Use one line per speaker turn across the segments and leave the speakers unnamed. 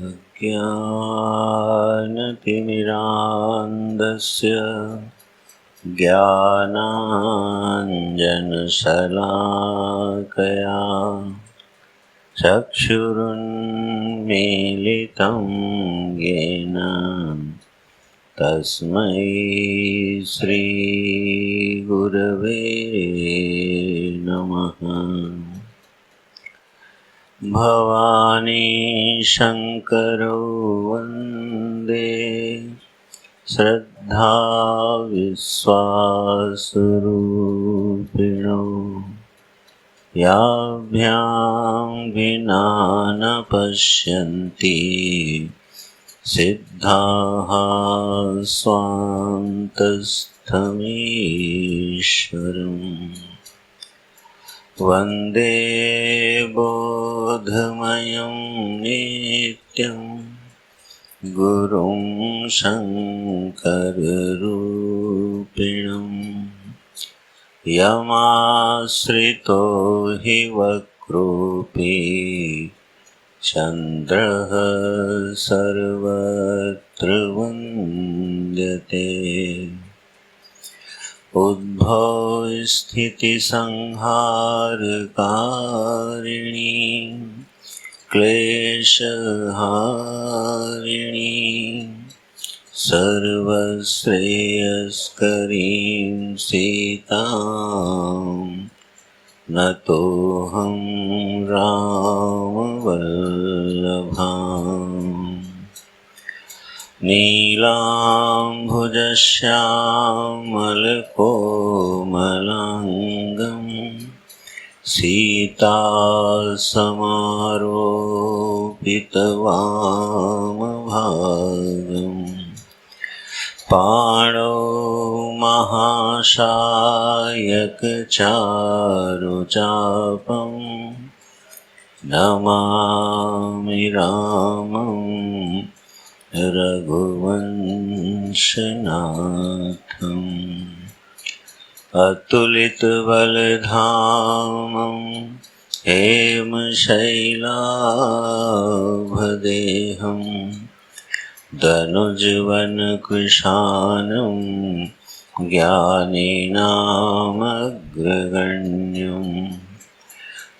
अज्ञानतिमिरान्धस्य ज्ञानाञ्जनशलाकया चक्षुरुन्मीलितं येन तस्मै श्रीगुरवे नमः। भवानी शंकरो वन्दे श्रद्धा विश्वासरूपिणो याभ्यां विना न पश्यन्ति सिद्धाः स्वान्तस्थमीश्वरम्। वन्दे बोधमयं नित्यं गुरुं शङ्कररूपिणं यमाश्रितो हि वक्रोऽपि चन्द्रः सर्वत्र वन्द्यते। उद्भवस्थितिसंहारकारिणी क्लेशहारिणी सर्वश्रेयस्करीं सीतां नतोऽहं रामवल्लभाम्। नीलाम्भुजश्यामलकोमलाङ्गं सीतासमारोपितवामभागम्। पाणौ महाशायकचारुचापं नमामि रामं रघुवंशनाथम्। अतुलितबलधामं हेमशैलाभदेहं दनुजवनकृशानं ज्ञानिनामग्रगण्यं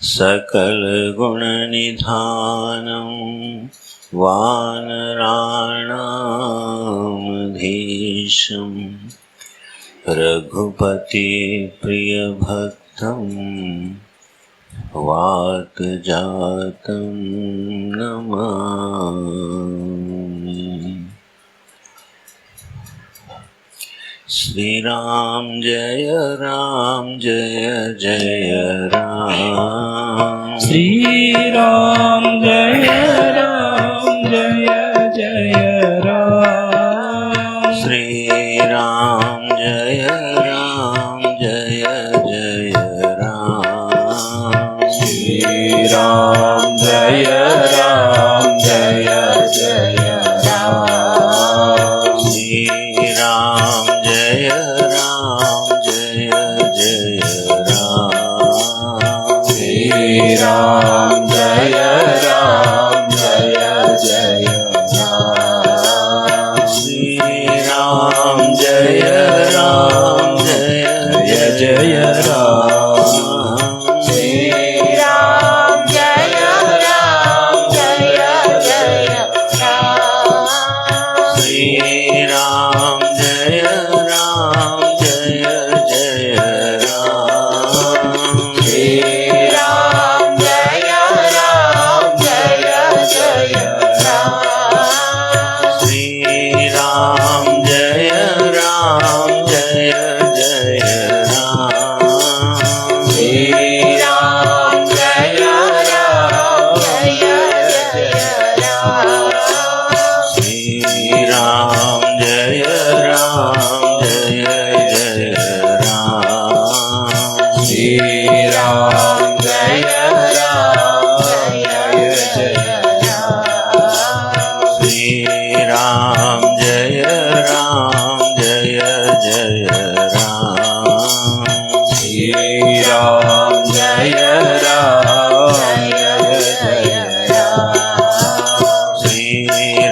सकलगुणनिधानं वानराणामधीशं रघुपतिप्रियभक्तं वातजातं नमामि। श्री राम जय जय राम।
श्री राम जय जय राम।
श्री राम जय जय राम।
श्री राम जय जय राम।
श्री राम जय जय राम।
श्री राम जय जय राम।
श्री राम जय जय राम।
श्री राम जय जय राम।
श्री राम जय जय राम।
श्री राम जय जय राम।
श्री राम जय जय राम।
श्री राम जय जय राम।
श्री राम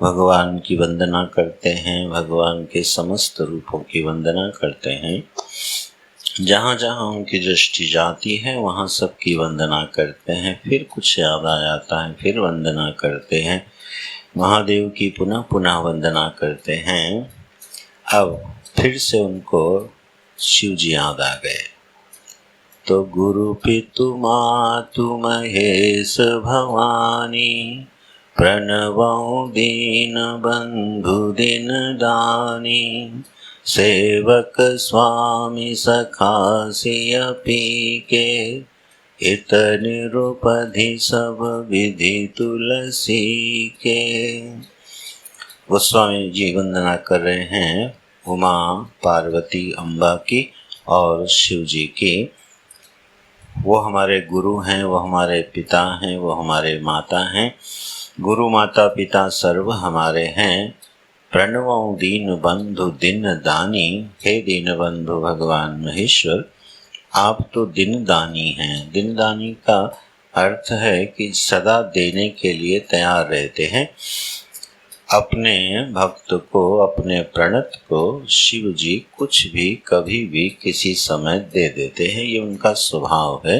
भगवान की वंदना करते हैं, भगवान के समस्त रूपों की वंदना करते हैं। जहाँ जहाँ उनकी दृष्टि जाती है वहाँ सबकी वंदना करते हैं। फिर कुछ याद आ जाता है, फिर वंदना करते हैं। महादेव की पुनः पुनः वंदना करते हैं। अब फिर से उनको शिव जी याद आ गए। तो गुरु पितु मातु महेश भवानी, प्रणवौ दीन बंधु दिन दानी, सेवक स्वामी सखा सिय पीके, हित निरुपधि सब विधि तुलसी के। गोस्वामी जी वंदना कर रहे हैं उमा पार्वती अम्बा की और शिव जी की। वो हमारे गुरु हैं, वो हमारे पिता हैं, वो हमारे माता हैं। गुरु माता पिता सर्व हमारे हैं। प्रणवों दीन बंधु दिन दानी, हे दीन बंधु भगवान महेश्वर, आप तो दिन दानी हैं। दिन दानी का अर्थ है कि सदा देने के लिए तैयार रहते हैं। अपने भक्त को, अपने प्रणत को शिव जी कुछ भी कभी भी किसी समय दे देते हैं। ये उनका स्वभाव है।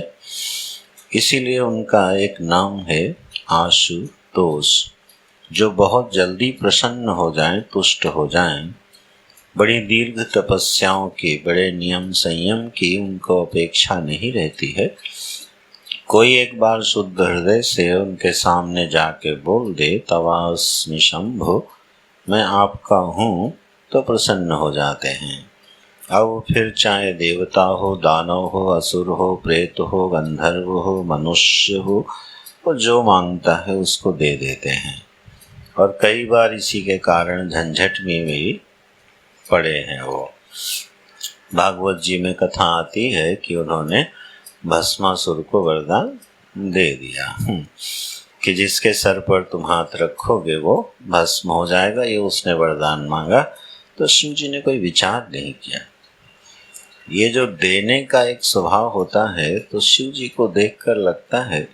इसीलिए उनका एक नाम है आशुतोष, जो बहुत जल्दी प्रसन्न हो जाएं, तुष्ट हो जाएं। बड़ी दीर्घ तपस्याओं की, बड़े नियम संयम की उनको अपेक्षा नहीं रहती है। कोई एक बार शुद्ध हृदय से उनके सामने जाके बोल दे तवास्मि शंभो, मैं आपका हूँ, तो प्रसन्न हो जाते हैं। अब फिर चाहे देवता हो, दानव हो, असुर हो, प्रेत हो, गंधर्व हो, मनुष्य हो, वो जो मांगता है उसको दे देते हैं। और कई बार इसी के कारण झंझट में भी पड़े हैं। वो भागवत जी में कथा आती है कि उन्होंने भस्मासुर को वरदान दे दिया कि जिसके सर पर तुम हाथ रखोगे वो भस्म हो जाएगा। ये उसने वरदान मांगा। तो शिव जी ने कोई विचार नहीं किया। ये जो देने का एक स्वभाव होता है, तो शिव जी को देखकर लगता है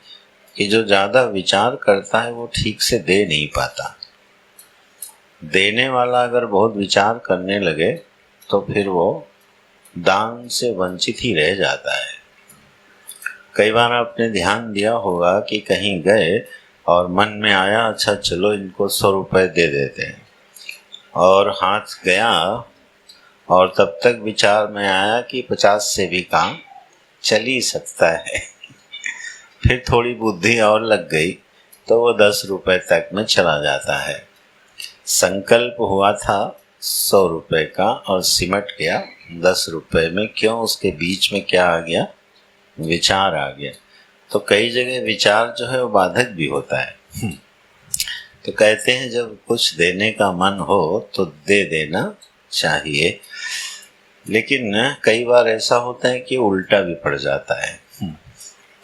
कि जो ज़्यादा विचार करता है वो ठीक से दे नहीं पाता। देने वाला अगर बहुत विचार करने लगे तो फिर वो दान से वंचित ही रह जाता है। कई बार आपने ध्यान दिया होगा कि कहीं गए और मन में आया अच्छा चलो इनको 100 रुपये दे देते हैं, और हाथ गया और तब तक विचार में आया कि 50 से भी काम चल ही सकता है। फिर थोड़ी बुद्धि और लग गई तो वो 10 रुपये तक में चला जाता है। संकल्प हुआ था 100 रुपये का और सिमट गया 10 रुपये में। क्यों? उसके बीच में क्या आ गया? विचार आ गया। तो कई जगह विचार जो है वो बाधक भी होता है। तो कहते हैं जब कुछ देने का मन हो तो दे देना चाहिए, लेकिन कई बार ऐसा होता है कि उल्टा भी पड़ जाता है।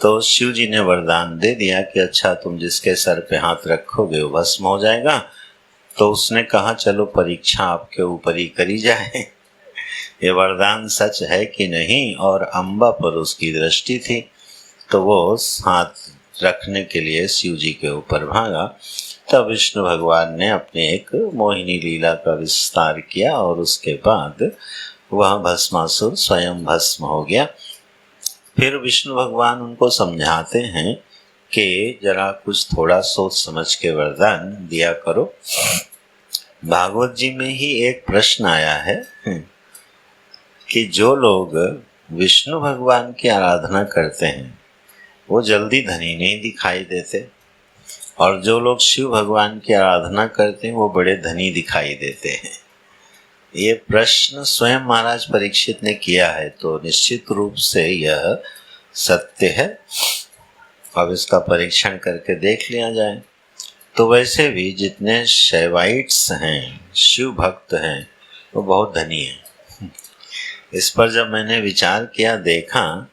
तो शिव जी ने वरदान दे दिया कि अच्छा तुम जिसके सर पे हाथ रखोगे वो भस्म हो जाएगा। तो उसने कहा चलो परीक्षा आपके ऊपर ही करी जाए, ये वरदान सच है कि नहीं। और अम्बा पर उसकी दृष्टि थी, तो वो हाथ रखने के लिए शिव जी के ऊपर भागा। तब विष्णु भगवान ने अपने एक मोहिनी लीला का विस्तार किया और उसके बाद वह भस्मासुर स्वयं भस्म हो गया। फिर विष्णु भगवान उनको समझाते हैं कि जरा कुछ थोड़ा सोच समझ के वरदान दिया करो। भागवत जी में ही एक प्रश्न आया है कि जो लोग विष्णु भगवान की आराधना करते हैं वो जल्दी धनी नहीं दिखाई देते, और जो लोग शिव भगवान की आराधना करते हैं वो बड़े धनी दिखाई देते हैं। ये प्रश्न स्वयं महाराज परीक्षित ने किया है, तो निश्चित रूप से यह सत्य है। अब इसका परीक्षण करके देख लिया जाए। तो वैसे भी जितने शैवाइट्स हैं, शिव भक्त हैं, वो बहुत धनी हैं। इस पर जब मैंने विचार किया, देखा,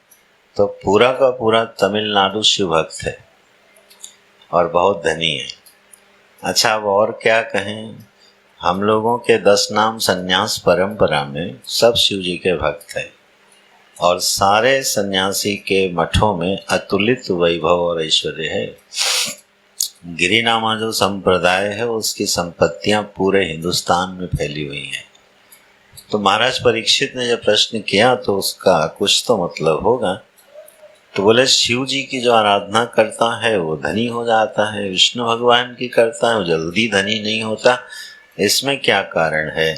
तो पूरा का पूरा तमिलनाडु शिव भक्त है और बहुत धनी है। अच्छा, अब और क्या कहें, हम लोगों के 10 नाम संन्यास परंपरा में सब शिव जी के भक्त हैं, और सारे सन्यासी के मठों में अतुलित वैभव और ऐश्वर्य है। गिरिनामा जो संप्रदाय है उसकी संपत्तियां पूरे हिंदुस्तान में फैली हुई हैं। तो महाराज परीक्षित ने जब प्रश्न किया तो उसका कुछ तो मतलब होगा। तो बोले शिव जी की जो आराधना करता है वो धनी हो जाता है, विष्णु भगवान की करता है वो जल्दी धनी नहीं होता, इसमें क्या कारण है?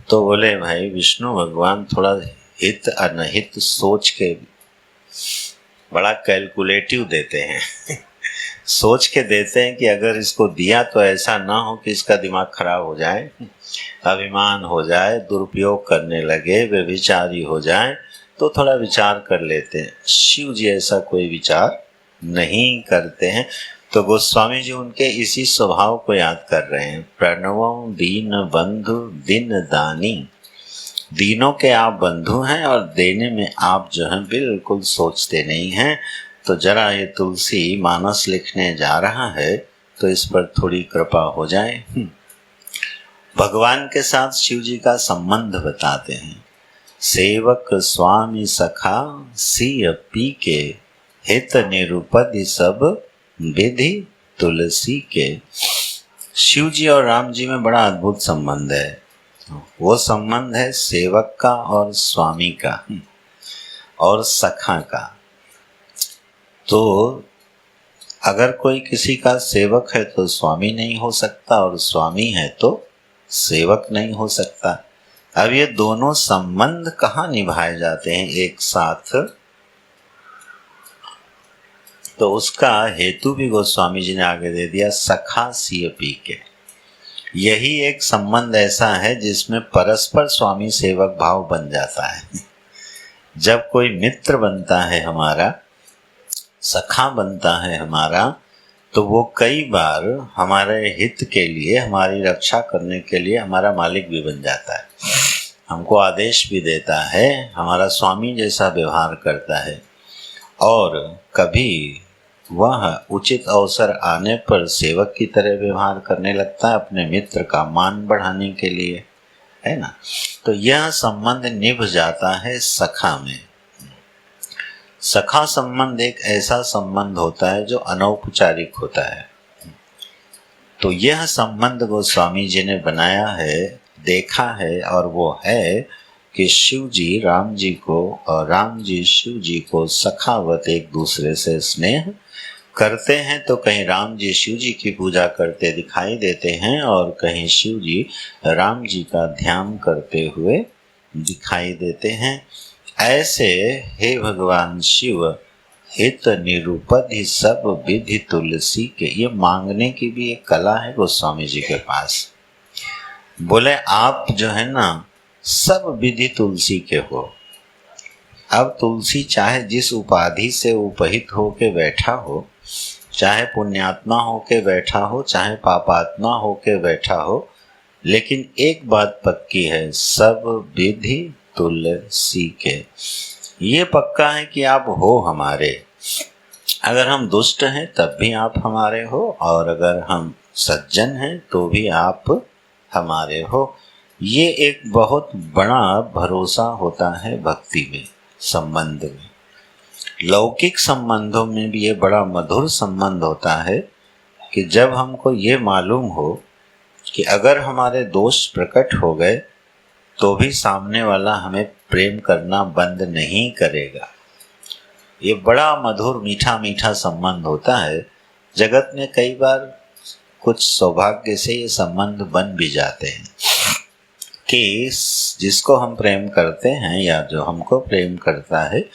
तो बोले भाई विष्णु भगवान थोड़ा हित अनहित सोच के बड़ा कैलकुलेटिव देते हैं सोच के देते हैं कि अगर इसको दिया तो ऐसा ना हो कि इसका दिमाग खराब हो जाए, अभिमान हो जाए, दुरुपयोग करने लगे, व्यभिचारी हो जाए, तो थोड़ा विचार कर लेते हैं। शिव जी ऐसा कोई विचार नहीं करते हैं। तो गोस्वामी जी उनके इसी स्वभाव को याद कर रहे हैं। प्रणवम दीन बंधु दिन दानी, दीनों के आप बंधु हैं और देने में आप जो हैं बिल्कुल सोचते नहीं हैं। तो जरा ये तुलसी मानस लिखने जा रहा है तो इस पर थोड़ी कृपा हो जाए। भगवान के साथ शिव जी का संबंध बताते हैं। सेवक स्वामी सखा सिय पी के, हित निरूपधि सब विधि तुलसी के। शिव जी और राम जी में बड़ा अद्भुत संबंध है। वो संबंध है सेवक का और स्वामी का और सखा का। तो अगर कोई किसी का सेवक है तो स्वामी नहीं हो सकता और स्वामी है तो सेवक नहीं हो सकता। अब ये दोनों संबंध कहाँ निभाए जाते हैं एक साथ? तो उसका हेतु भी गोस्वामी जी ने आगे दे दिया, सखा सिय पी के। यही एक संबंध ऐसा है जिसमें परस्पर स्वामी सेवक भाव बन जाता है। जब कोई मित्र बनता है हमारा, सखा बनता है हमारा, तो वो कई बार हमारे हित के लिए, हमारी रक्षा करने के लिए हमारा मालिक भी बन जाता है, हमको आदेश भी देता है, हमारा स्वामी जैसा व्यवहार करता है। और कभी वह उचित अवसर आने पर सेवक की तरह व्यवहार करने लगता है अपने मित्र का मान बढ़ाने के लिए, है ना। तो यह संबंध निभ जाता है सखा में। सखा संबंध एक ऐसा संबंध होता है जो अनौपचारिक होता है। तो यह संबंध गोस्वामी जी ने बनाया है, देखा है, और वो है कि शिव जी राम जी को और राम जी शिव जी को सखावत एक दूसरे से स्नेह करते हैं। तो कहीं राम जी शिव जी की पूजा करते दिखाई देते हैं और कहीं शिव जी राम जी का ध्यान करते हुए दिखाई देते हैं। ऐसे हे भगवान शिव, हित निरूपधि सब विधि तुलसी के। ये मांगने की भी एक कला है गोस्वामी जी के पास। बोले आप जो है ना सब विधि तुलसी के हो। अब तुलसी चाहे जिस उपाधि से उपहित हो के बैठा हो, चाहे पुण्यात्मा हो के बैठा हो, चाहे पापात्मा हो के बैठा हो, लेकिन एक बात पक्की है, सब विधि तुलसी के। ये पक्का है कि आप हो हमारे। अगर हम दुष्ट हैं तब भी आप हमारे हो, और अगर हम सज्जन हैं तो भी आप हमारे हो। ये एक बहुत बड़ा भरोसा होता है भक्ति में, संबंध में। लौकिक संबंधों में भी ये बड़ा मधुर संबंध होता है कि जब हमको ये मालूम हो कि अगर हमारे दोष प्रकट हो गए तो भी सामने वाला हमें प्रेम करना बंद नहीं करेगा। ये बड़ा मधुर मीठा मीठा संबंध होता है। जगत में कई बार कुछ सौभाग्य से ये संबंध बन भी जाते हैं कि जिसको हम प्रेम करते हैं या जो हमको प्रेम करता है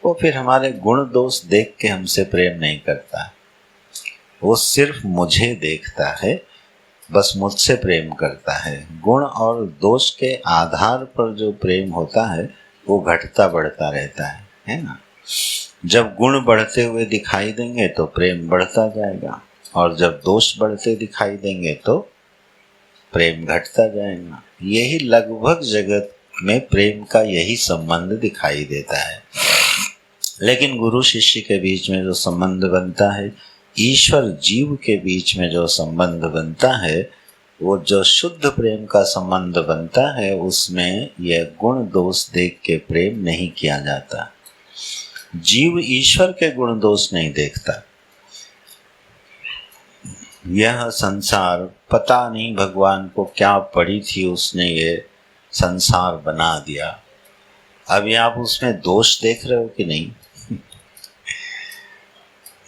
वो फिर हमारे गुण दोष देख के हमसे प्रेम नहीं करता, वो सिर्फ मुझे देखता है, बस मुझसे प्रेम करता है। गुण और दोष के आधार पर जो प्रेम होता है वो घटता बढ़ता रहता है ना। जब गुण बढ़ते हुए दिखाई देंगे तो प्रेम बढ़ता जाएगा, और जब दोष बढ़ते दिखाई देंगे तो प्रेम घटता जाएगा। यही लगभग जगत में प्रेम का यही संबंध दिखाई देता है। लेकिन गुरु शिष्य के बीच में जो संबंध बनता है, ईश्वर जीव के बीच में जो संबंध बनता है, वो जो शुद्ध प्रेम का संबंध बनता है, उसमें यह गुण दोष देख के प्रेम नहीं किया जाता। जीव ईश्वर के गुण दोष नहीं देखता। यह संसार, पता नहीं भगवान को क्या पड़ी थी, उसने ये संसार बना दिया। अभी आप उसमें दोष देख रहे हो कि नहीं?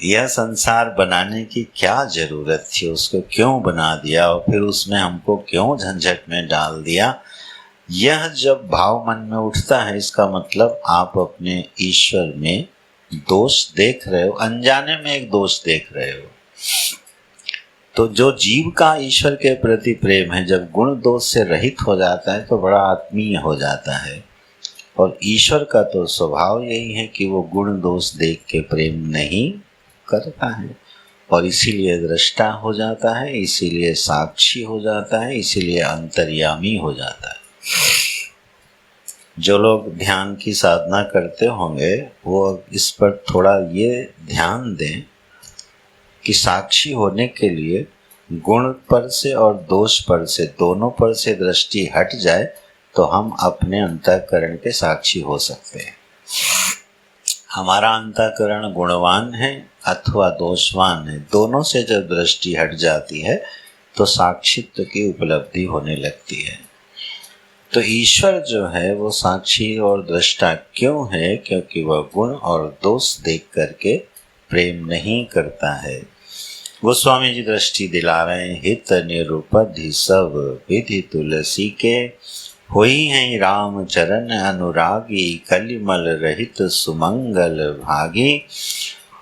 यह संसार बनाने की क्या जरूरत थी, उसको क्यों बना दिया और फिर उसमें हमको क्यों झंझट में डाल दिया? यह जब भाव मन में उठता है, इसका मतलब आप अपने ईश्वर में दोष देख रहे हो, अनजाने में एक दोष देख रहे हो। तो जो जीव का ईश्वर के प्रति प्रेम है, जब गुण दोष से रहित हो जाता है तो बड़ा आत्मीय हो जाता है। और ईश्वर का तो स्वभाव यही है कि वो गुण दोष देख के प्रेम नहीं करता है, और इसीलिए दृष्टा हो जाता है, इसीलिए साक्षी हो जाता है, इसीलिए अंतर्यामी हो जाता है। जो लोग ध्यान की साधना करते होंगे वो इस पर थोड़ा ये ध्यान दें कि साक्षी होने के लिए गुण पर से और दोष पर से, दोनों पर से दृष्टि हट जाए तो हम अपने अंतःकरण के साक्षी हो सकते हैं। हमारा अंतःकरण गुणवान है अथवा दोषवान है, दोनों से जब दृष्टि हट जाती है तो साक्षित्व की उपलब्धि होने लगती है। तो ईश्वर जो है वो साक्षी और दृष्टा क्यों है? क्योंकि वह गुण और दोष देख करके प्रेम नहीं करता है। गोस्वामी जी दृष्टि दिला रहे हैं, हित निरूपधि सब विधि तुलसी के, होई हैं राम चरण अनुरागी, कलिमल रहित सुमंगल भागी।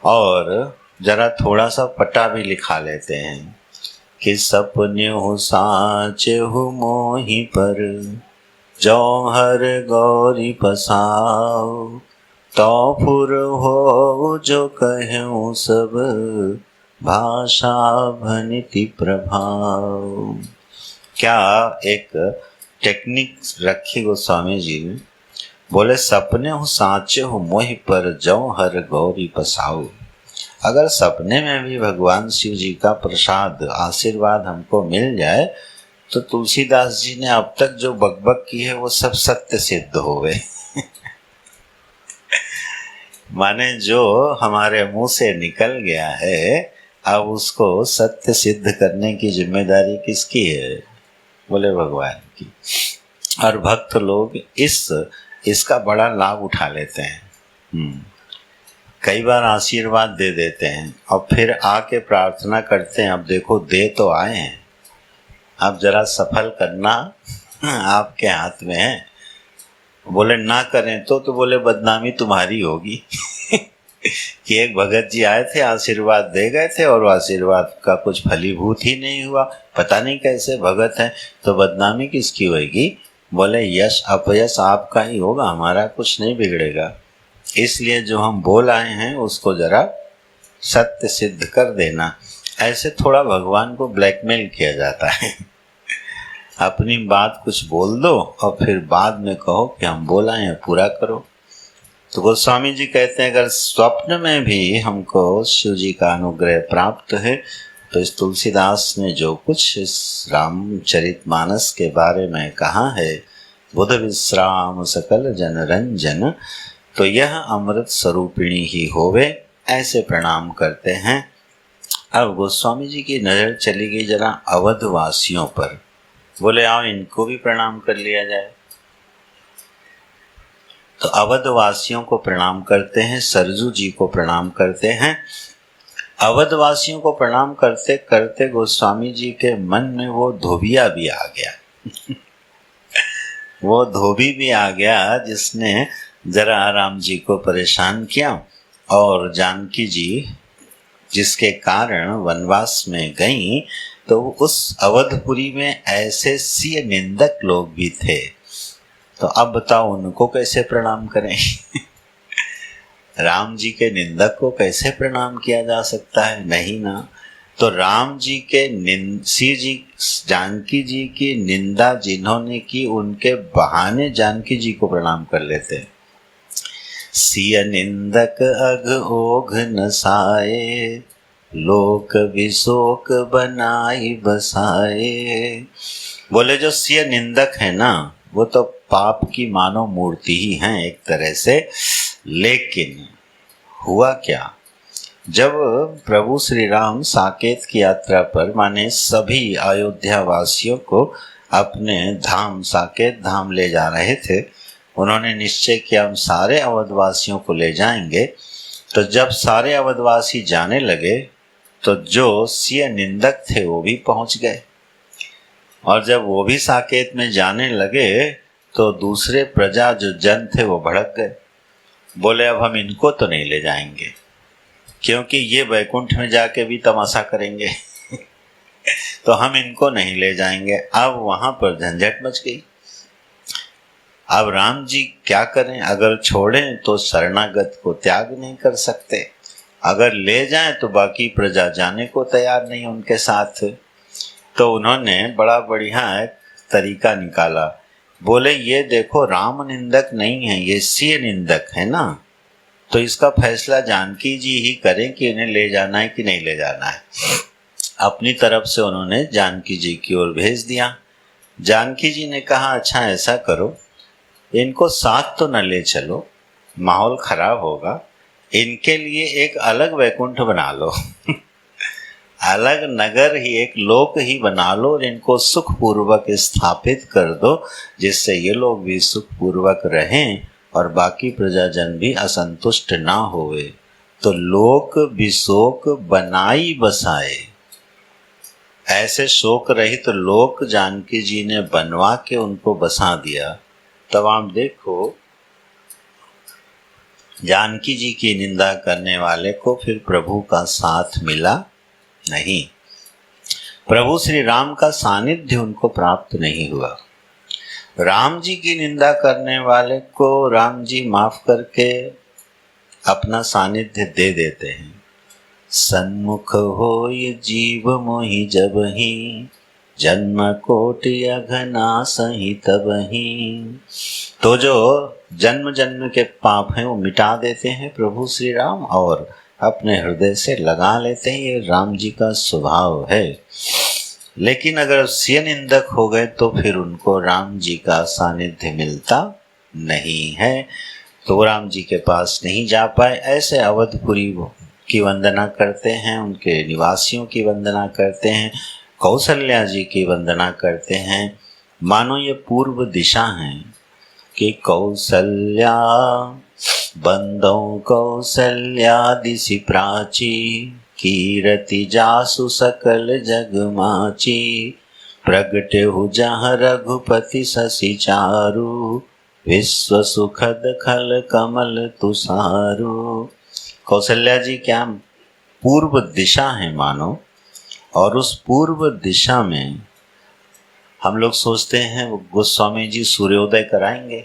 और जरा थोड़ा सा पट्टा भी लिखा लेते हैं कि सपन्यु साचहु मोहि पर, जौहर गौरी पसाओ, तो फुर हो जो कहूँ सब, भाषा भनिति प्रभाव। क्या एक टेक्निक रखी गोस्वामी जी ने, बोले सपने हो साचे हो मोहि पर, जौहर गौरी पसाओ। अगर सपने में भी भगवान शिव जी का प्रसाद आशीर्वाद हमको मिल जाए तो तुलसीदास जी ने अब तक जो बकबक की है वो सब सत्य सिद्ध हो गए। माने जो हमारे मुंह से निकल गया है अब उसको सत्य सिद्ध करने की जिम्मेदारी किसकी है? बोले भगवान की। और भक्त लोग इसका बड़ा लाभ उठा लेते हैं। कई बार आशीर्वाद दे देते हैं और फिर आके प्रार्थना करते हैं, अब देखो दे तो आए हैं, अब जरा सफल करना आपके हाथ में है। बोले ना करें तो बोले बदनामी तुम्हारी होगी। कि एक भगत जी आए थे, आशीर्वाद दे गए थे और आशीर्वाद का कुछ फलीभूत ही नहीं हुआ, पता नहीं कैसे भगत हैं, तो बदनामी किसकी होगी? बोले यश अपयश आपका ही होगा, हमारा कुछ नहीं बिगड़ेगा। इसलिए जो हम बोल आए हैं उसको जरा सत्य सिद्ध कर देना। ऐसे थोड़ा भगवान को ब्लैकमेल किया जाता है। अपनी बात कुछ बोल दो और फिर बाद में कहो कि हम बोल आए हैं, पूरा करो। तो गोस्वामी जी कहते हैं अगर स्वप्न में भी हमको शिव जी का अनुग्रह प्राप्त है तो इस तुलसीदास ने जो कुछ इस रामचरितमानस के बारे में कहा है, बुध विश्राम सकल जन रंजन, तो यह अमृत स्वरूपिणी ही होवे, ऐसे प्रणाम करते हैं। अब गोस्वामी जी की नज़र चली गई जरा अवधवासियों पर। बोले आओ इनको भी प्रणाम कर लिया जाए। तो अवधवासियों को प्रणाम करते हैं, सरजू जी को प्रणाम करते हैं। अवधवासियों को प्रणाम करते करते गोस्वामी जी के मन में वो धोबिया भी आ गया। वो धोबी भी आ गया जिसने जरा राम जी को परेशान किया, और जानकी जी जिसके कारण वनवास में गई, तो उस अवधपुरी में ऐसे सी निंदक लोग भी थे। तो अब बताओ उनको कैसे प्रणाम करें? राम जी के निंदक को कैसे प्रणाम किया जा सकता है? नहीं ना। तो राम जी के जानकी जी की निंदा जिन्होंने की, उनके बहाने जानकी जी को प्रणाम कर लेते। सिय निंदक अघ ओघ नसाए, लोक विशोक बनाई बसाए। बोले जो सिय निंदक है ना, वो तो पाप की मानव मूर्ति ही हैं एक तरह से। लेकिन हुआ क्या, जब प्रभु श्री राम साकेत की यात्रा पर माने सभी अयोध्या वासियों को अपने धाम साकेत धाम ले जा रहे थे, उन्होंने निश्चय किया हम सारे अवधवासियों को ले जाएंगे। तो जब सारे अवधवासी जाने लगे तो जो सिय निंदक थे वो भी पहुंच गए, और जब वो भी साकेत में जाने लगे तो दूसरे प्रजा जो जन थे वो भड़क गए, बोले अब हम इनको तो नहीं ले जाएंगे क्योंकि ये वैकुंठ में जाके भी तमाशा करेंगे तो हम इनको नहीं ले जाएंगे। अब वहां पर झंझट मच गई। अब राम जी क्या करें? अगर छोड़ें तो शरणागत को त्याग नहीं कर सकते, अगर ले जाएं तो बाकी प्रजा जाने को तैयार नहीं उनके साथ। तो उन्होंने बड़ा बढ़िया तरीका निकाला। बोले ये देखो राम निंदक नहीं है, ये सिय निंदक है ना, तो इसका फैसला जानकी जी ही करें कि इन्हें ले जाना है कि नहीं ले जाना है। अपनी तरफ से उन्होंने जानकी जी की ओर भेज दिया। जानकी जी ने कहा अच्छा ऐसा करो, इनको साथ तो न ले चलो, माहौल खराब होगा, इनके लिए एक अलग वैकुंठ बना लो अलग नगर ही, एक लोक ही बना लो और इनको सुखपूर्वक स्थापित कर दो, जिससे ये लोग भी सुखपूर्वक रहें और बाकी प्रजाजन भी असंतुष्ट ना होवे। तो लोक विशोक बनाई बसाए, ऐसे शोक रहित तो लोक जानकी जी ने बनवा के उनको बसा दिया। तब आप देखो जानकी जी की निंदा करने वाले को फिर प्रभु का साथ मिला नहीं, प्रभु श्री राम का सानिध्य उनको प्राप्त नहीं हुआ। राम जी की निंदा करने वाले को राम जी माफ करके अपना सानिध्य दे देते हैं। सन्मुख होय जीव मोहि जबहि, जन्म कोटि अघना सही तबहि। तो जो जन्म जन्म के पाप हैं वो मिटा देते हैं प्रभु श्री राम और अपने हृदय से लगा लेते हैं। ये राम जी का स्वभाव है। लेकिन अगर सिय निंदक हो गए तो फिर उनको राम जी का सानिध्य मिलता नहीं है, तो राम जी के पास नहीं जा पाए। ऐसे अवधपुरी की वंदना करते हैं, उनके निवासियों की वंदना करते हैं, कौशल्या जी की वंदना करते हैं। मानो ये पूर्व दिशा है कि कौशल्या बंदौ कौशल्या दिशि प्राची, कीरति जासु सकल जग माची, प्रगटे हु जहाँ रघुपति शशि चारु, विश्व सुखद खल कमल तुषारु। कौशल्या जी क्या पूर्व दिशा है मानो, और उस पूर्व दिशा में हम लोग सोचते हैं गोस्वामी जी सूर्योदय कराएंगे।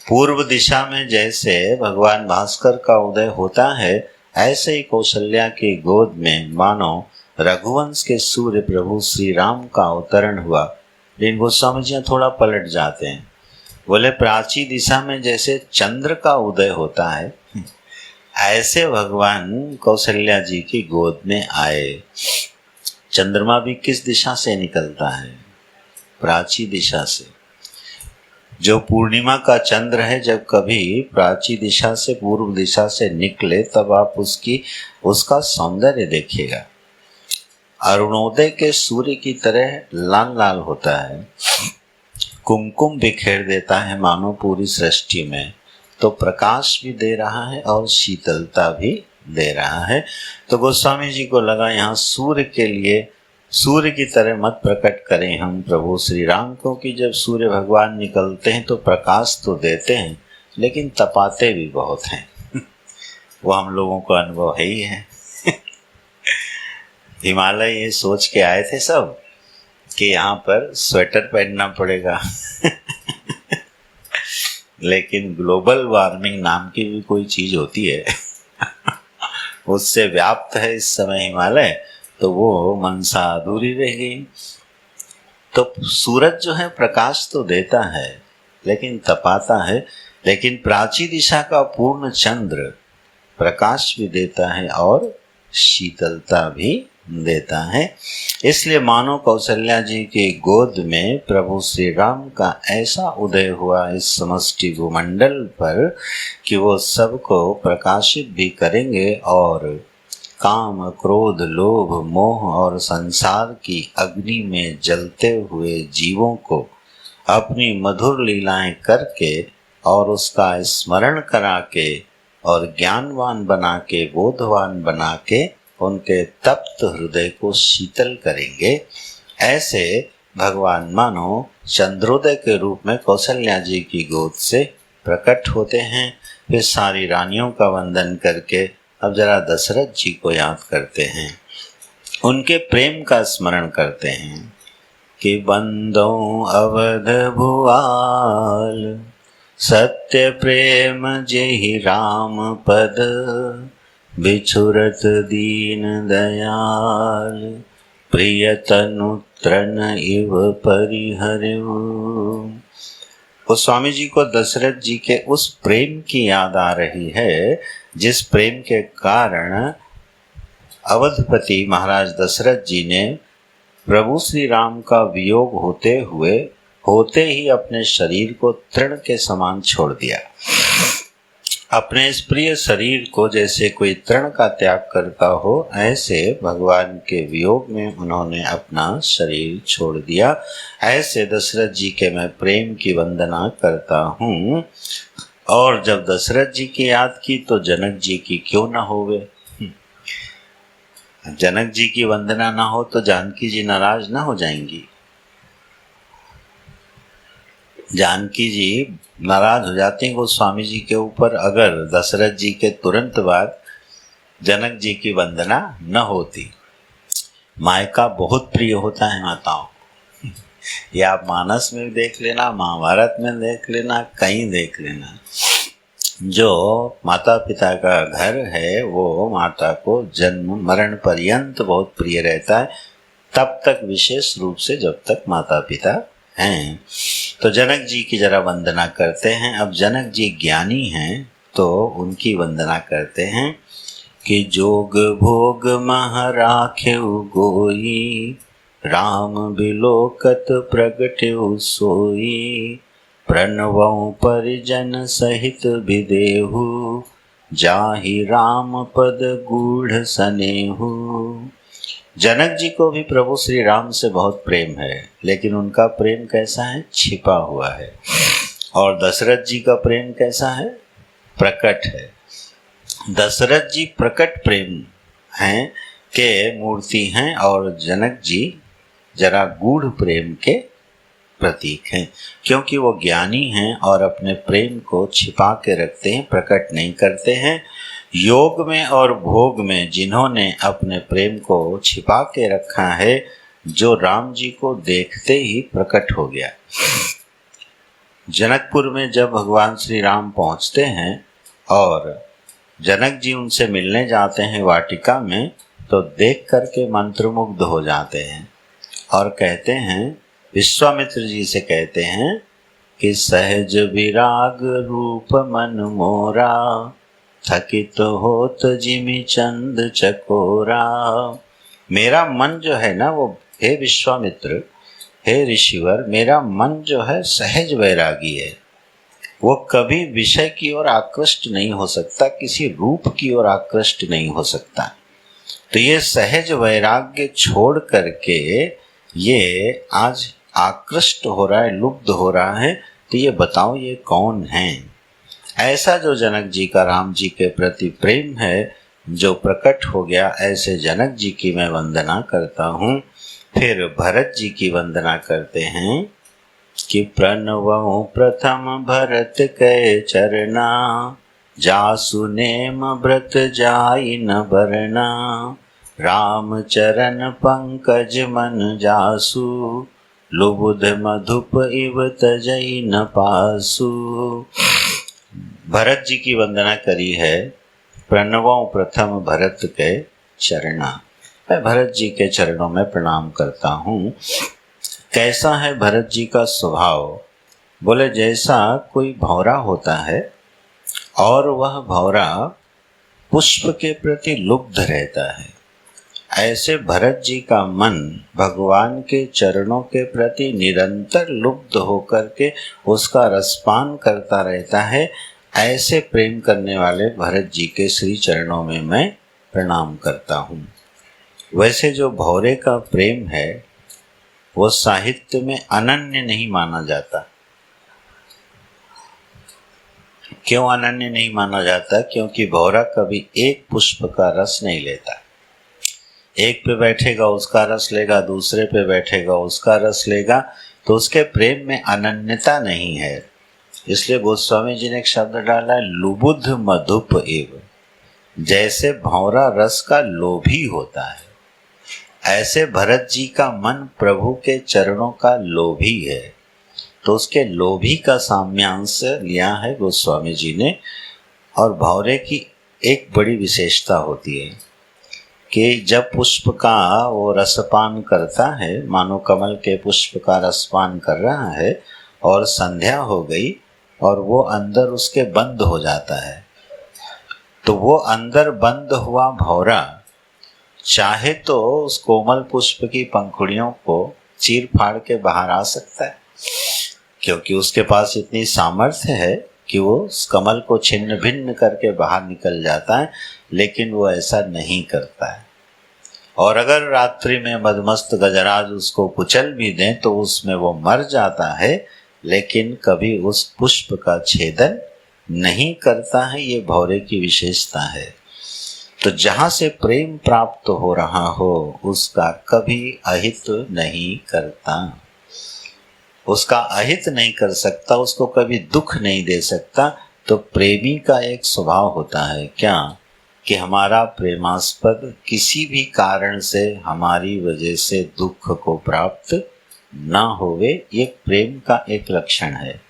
पूर्व दिशा में जैसे भगवान भास्कर का उदय होता है, ऐसे ही कौशल्या की गोद में मानो रघुवंश के सूर्य प्रभु श्री राम का अवतरण हुआ। लेकिन गोस्वामी जी थोड़ा पलट जाते हैं, बोले प्राची दिशा में जैसे चंद्र का उदय होता है, ऐसे भगवान कौशल्या जी की गोद में आए। चंद्रमा भी किस दिशा से निकलता है? प्राची दिशा से। जो पूर्णिमा का चंद्र है, जब कभी प्राची दिशा से पूर्व दिशा से निकले तब आप उसका सौंदर्य देखिएगा। अरुणोदय के सूर्य की तरह लाल लाल होता है, कुमकुम बिखेर देता है मानो पूरी सृष्टि में, तो प्रकाश भी दे रहा है और शीतलता भी दे रहा है। तो गोस्वामी जी को लगा यहाँ सूर्य के लिए सूर्य की तरह मत प्रकट करें हम प्रभु श्री राम को, कि जब सूर्य भगवान निकलते हैं तो प्रकाश तो देते हैं लेकिन तपाते भी बहुत हैं वो हम लोगों को अनुभव है ही है हिमालय ये सोच के आए थे सब कि यहाँ पर स्वेटर पहनना पड़ेगा लेकिन ग्लोबल वार्मिंग नाम की भी कोई चीज होती है उससे व्याप्त है इस समय हिमालय, तो वो मनसा अधूरी रह गई। तो सूरज जो है प्रकाश तो देता है लेकिन तपाता है, लेकिन प्राची दिशा का पूर्ण चंद्र प्रकाश भी देता है और शीतलता भी देता है। इसलिए मानो कौशल्या जी की गोद में प्रभु श्री राम का ऐसा उदय हुआ इस समष्टि भूमंडल पर कि वो सबको प्रकाशित भी करेंगे और काम, क्रोध, लोभ, मोह और संसार की अग्नि में जलते हुए जीवों को अपनी मधुर लीलाएं करके और उसका स्मरण करा के और ज्ञानवान बना के, बोधवान बना के उनके तप्त हृदय को शीतल करेंगे। ऐसे भगवान मानो चंद्रोदय के रूप में कौशल्या जी की गोद से प्रकट होते हैं। फिर सारी रानियों का वंदन करके अब जरा दशरथ जी को याद करते हैं, उनके प्रेम का स्मरण करते हैं कि बंदो अवध भुआल, सत्य प्रेम जेहि राम पद, बिछुरत दीन दयाल, प्रिय तनु तृण इव परिहर्यु। उस स्वामी जी को दशरथ जी के उस प्रेम की याद आ रही है जिस प्रेम के कारण अवधपति महाराज दशरथ जी ने प्रभु श्री राम का वियोग होते ही अपने शरीर को तृण के समान छोड़ दिया। अपने इस प्रिय शरीर को जैसे कोई तृण का त्याग करता हो, ऐसे भगवान के वियोग में उन्होंने अपना शरीर छोड़ दिया। ऐसे दशरथ जी के मैं प्रेम की वंदना करता हूँ। और जब दशरथ जी की याद की तो जनक जी की क्यों न होवे। जनक जी की वंदना ना हो तो जानकी जी नाराज ना हो जाएंगी। जानकी जी नाराज हो जाती हैं गोस्वामी जी के ऊपर अगर दशरथ जी के तुरंत बाद जनक जी की वंदना न होती। मायका बहुत प्रिय होता है माताओं को। ये आप मानस में देख लेना, महाभारत में देख लेना, कहीं देख लेना। जो माता पिता का घर है वो माता को जन्म मरण पर्यंत बहुत प्रिय रहता है, तब तक विशेष रूप से जब तक माता पिता हैं। तो जनक जी की जरा वंदना करते हैं। अब जनक जी ज्ञानी हैं तो उनकी वंदना करते हैं कि जोग भोग मह राख्यउ गोई, राम बिलोकत प्रगट्यउ सोई, प्रणवउ परिजन सहित विदेहु, जाहि राम पद गूढ़ सनेहु। जनक जी को भी प्रभु श्री राम से बहुत प्रेम है, लेकिन उनका प्रेम कैसा है? छिपा हुआ है। और दशरथ जी का प्रेम कैसा है? प्रकट है। दशरथ जी प्रकट प्रेम हैं के मूर्ति हैं और जनक जी जरा गूढ़ प्रेम के प्रतीक हैं, क्योंकि वो ज्ञानी हैं और अपने प्रेम को छिपा के रखते हैं, प्रकट नहीं करते हैं। योग में और भोग में जिन्होंने अपने प्रेम को छिपा के रखा है, जो राम जी को देखते ही प्रकट हो गया। जनकपुर में जब भगवान श्री राम पहुंचते हैं और जनक जी उनसे मिलने जाते हैं वाटिका में, तो देख करके मंत्रमुग्ध हो जाते हैं और कहते हैं, विश्वामित्र जी से कहते हैं कि सहज विराग रूप मन मोरा, थकित होत जिमि चंद चकोरा। मेरा मन जो है ना वो, हे विश्वामित्र, हे ऋषिवर, मेरा मन जो है सहज वैरागी है। वो कभी विषय की ओर आकृष्ट नहीं हो सकता, किसी रूप की ओर आकृष्ट नहीं हो सकता। तो ये सहज वैराग्य छोड़ करके ये आज आकृष्ट हो रहा है, लुब्ध हो रहा है। तो ये बताओ ये कौन है? ऐसा जो जनक जी का राम जी के प्रति प्रेम है जो प्रकट हो गया, ऐसे जनक जी की मैं वंदना करता हूँ। फिर भरत जी की वंदना करते हैं कि प्रणवउ प्रथम भरत कै चरना, जासु नेम व्रत जाई न बरना, राम चरण पंकज मन जासु, लुबुध मधुप इव तजई न पासु। भरत जी की वंदना करी है। प्रणवों प्रथम भरत के चरणा। मैं भरत जी के चरणों में प्रणाम करता हूँ। कैसा है भरत जी का स्वभाव? बोले जैसा कोई भौरा होता है और वह भौरा पुष्प के प्रति लुब्ध रहता है, ऐसे भरत जी का मन भगवान के चरणों के प्रति निरंतर लुब्ध होकर के उसका रसपान करता रहता है। ऐसे प्रेम करने वाले भरत जी के श्री चरणों में मैं प्रणाम करता हूँ। वैसे जो भौरे का प्रेम है वो साहित्य में अनन्य नहीं माना जाता। क्यों अनन्य नहीं माना जाता? क्योंकि भौरा कभी एक पुष्प का रस नहीं लेता। एक पे बैठेगा उसका रस लेगा, दूसरे पे बैठेगा उसका रस लेगा, तो उसके प्रेम में अनन्यता नहीं है। इसलिए गोस्वामी जी ने एक शब्द डाला है, लुबुध मधुप एव। जैसे भौरा रस का लोभी होता है, ऐसे भरत जी का मन प्रभु के चरणों का लोभी है। तो उसके लोभी का साम्यांश लिया है गोस्वामी जी ने। और भौरे की एक बड़ी विशेषता होती है कि जब पुष्प का वो रसपान करता है, मानो कमल के पुष्प का रसपान कर रहा है, और संध्या हो गई और वो अंदर उसके बंद हो जाता है, तो वो अंदर बंद हुआ भौरा चाहे तो उस कोमल पुष्प की पंखुड़ियों को चीर फाड़ के बाहर आ सकता है, क्योंकि उसके पास इतनी सामर्थ्य है कि वो उस कमल को छिन्न भिन्न करके बाहर निकल जाता है, लेकिन वो ऐसा नहीं करता है। और अगर रात्रि में मदमस्त गजराज उसको कुचल भी दें तो उसमें वो मर जाता है, लेकिन कभी उस पुष्प का छेदन नहीं करता है। ये भौरे की विशेषता है। तो जहाँ से प्रेम प्राप्त हो रहा हो उसका कभी अहित नहीं करता, उसका अहित नहीं कर सकता, उसको कभी दुख नहीं दे सकता। तो प्रेमी का एक स्वभाव होता है क्या, कि हमारा प्रेमास्पद किसी भी कारण से हमारी वजह से दुख को प्राप्त ना होवे। ये प्रेम का एक लक्षण है।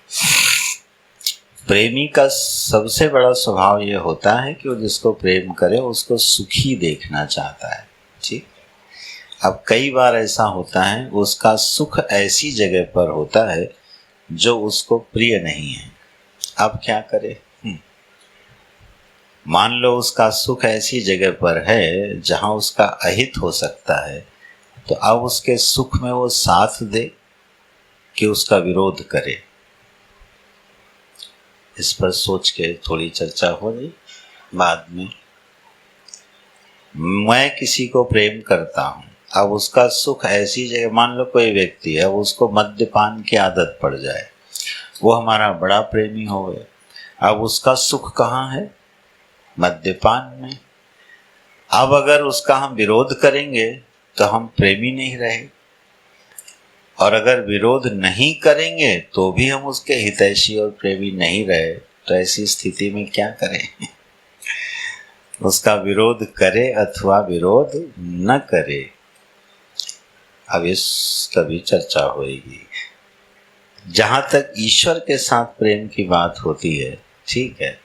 प्रेमी का सबसे बड़ा स्वभाव ये होता है कि वो जिसको प्रेम करे उसको सुखी देखना चाहता है। ठीक। अब कई बार ऐसा होता है उसका सुख ऐसी जगह पर होता है जो उसको प्रिय नहीं है। अब क्या करे? मान लो उसका सुख ऐसी जगह पर है जहां उसका अहित हो सकता है, तो अब उसके सुख में वो साथ दे कि उसका विरोध करे? इस पर सोच के थोड़ी चर्चा हो रही बाद में। मैं किसी को प्रेम करता हूँ, अब उसका सुख ऐसी जगह, मान लो कोई व्यक्ति है उसको मद्यपान की आदत पड़ जाए, वो हमारा बड़ा प्रेमी हो गए, अब उसका सुख कहाँ है? मद्यपान में। अब अगर उसका हम विरोध करेंगे तो हम प्रेमी नहीं रहे, और अगर विरोध नहीं करेंगे तो भी हम उसके हितैषी और प्रेमी नहीं रहे। तो ऐसी स्थिति में क्या करें? उसका विरोध करे अथवा विरोध न करे। अब इस कभी चर्चा होगी। जहाँ तक ईश्वर के साथ प्रेम की बात होती है, ठीक है,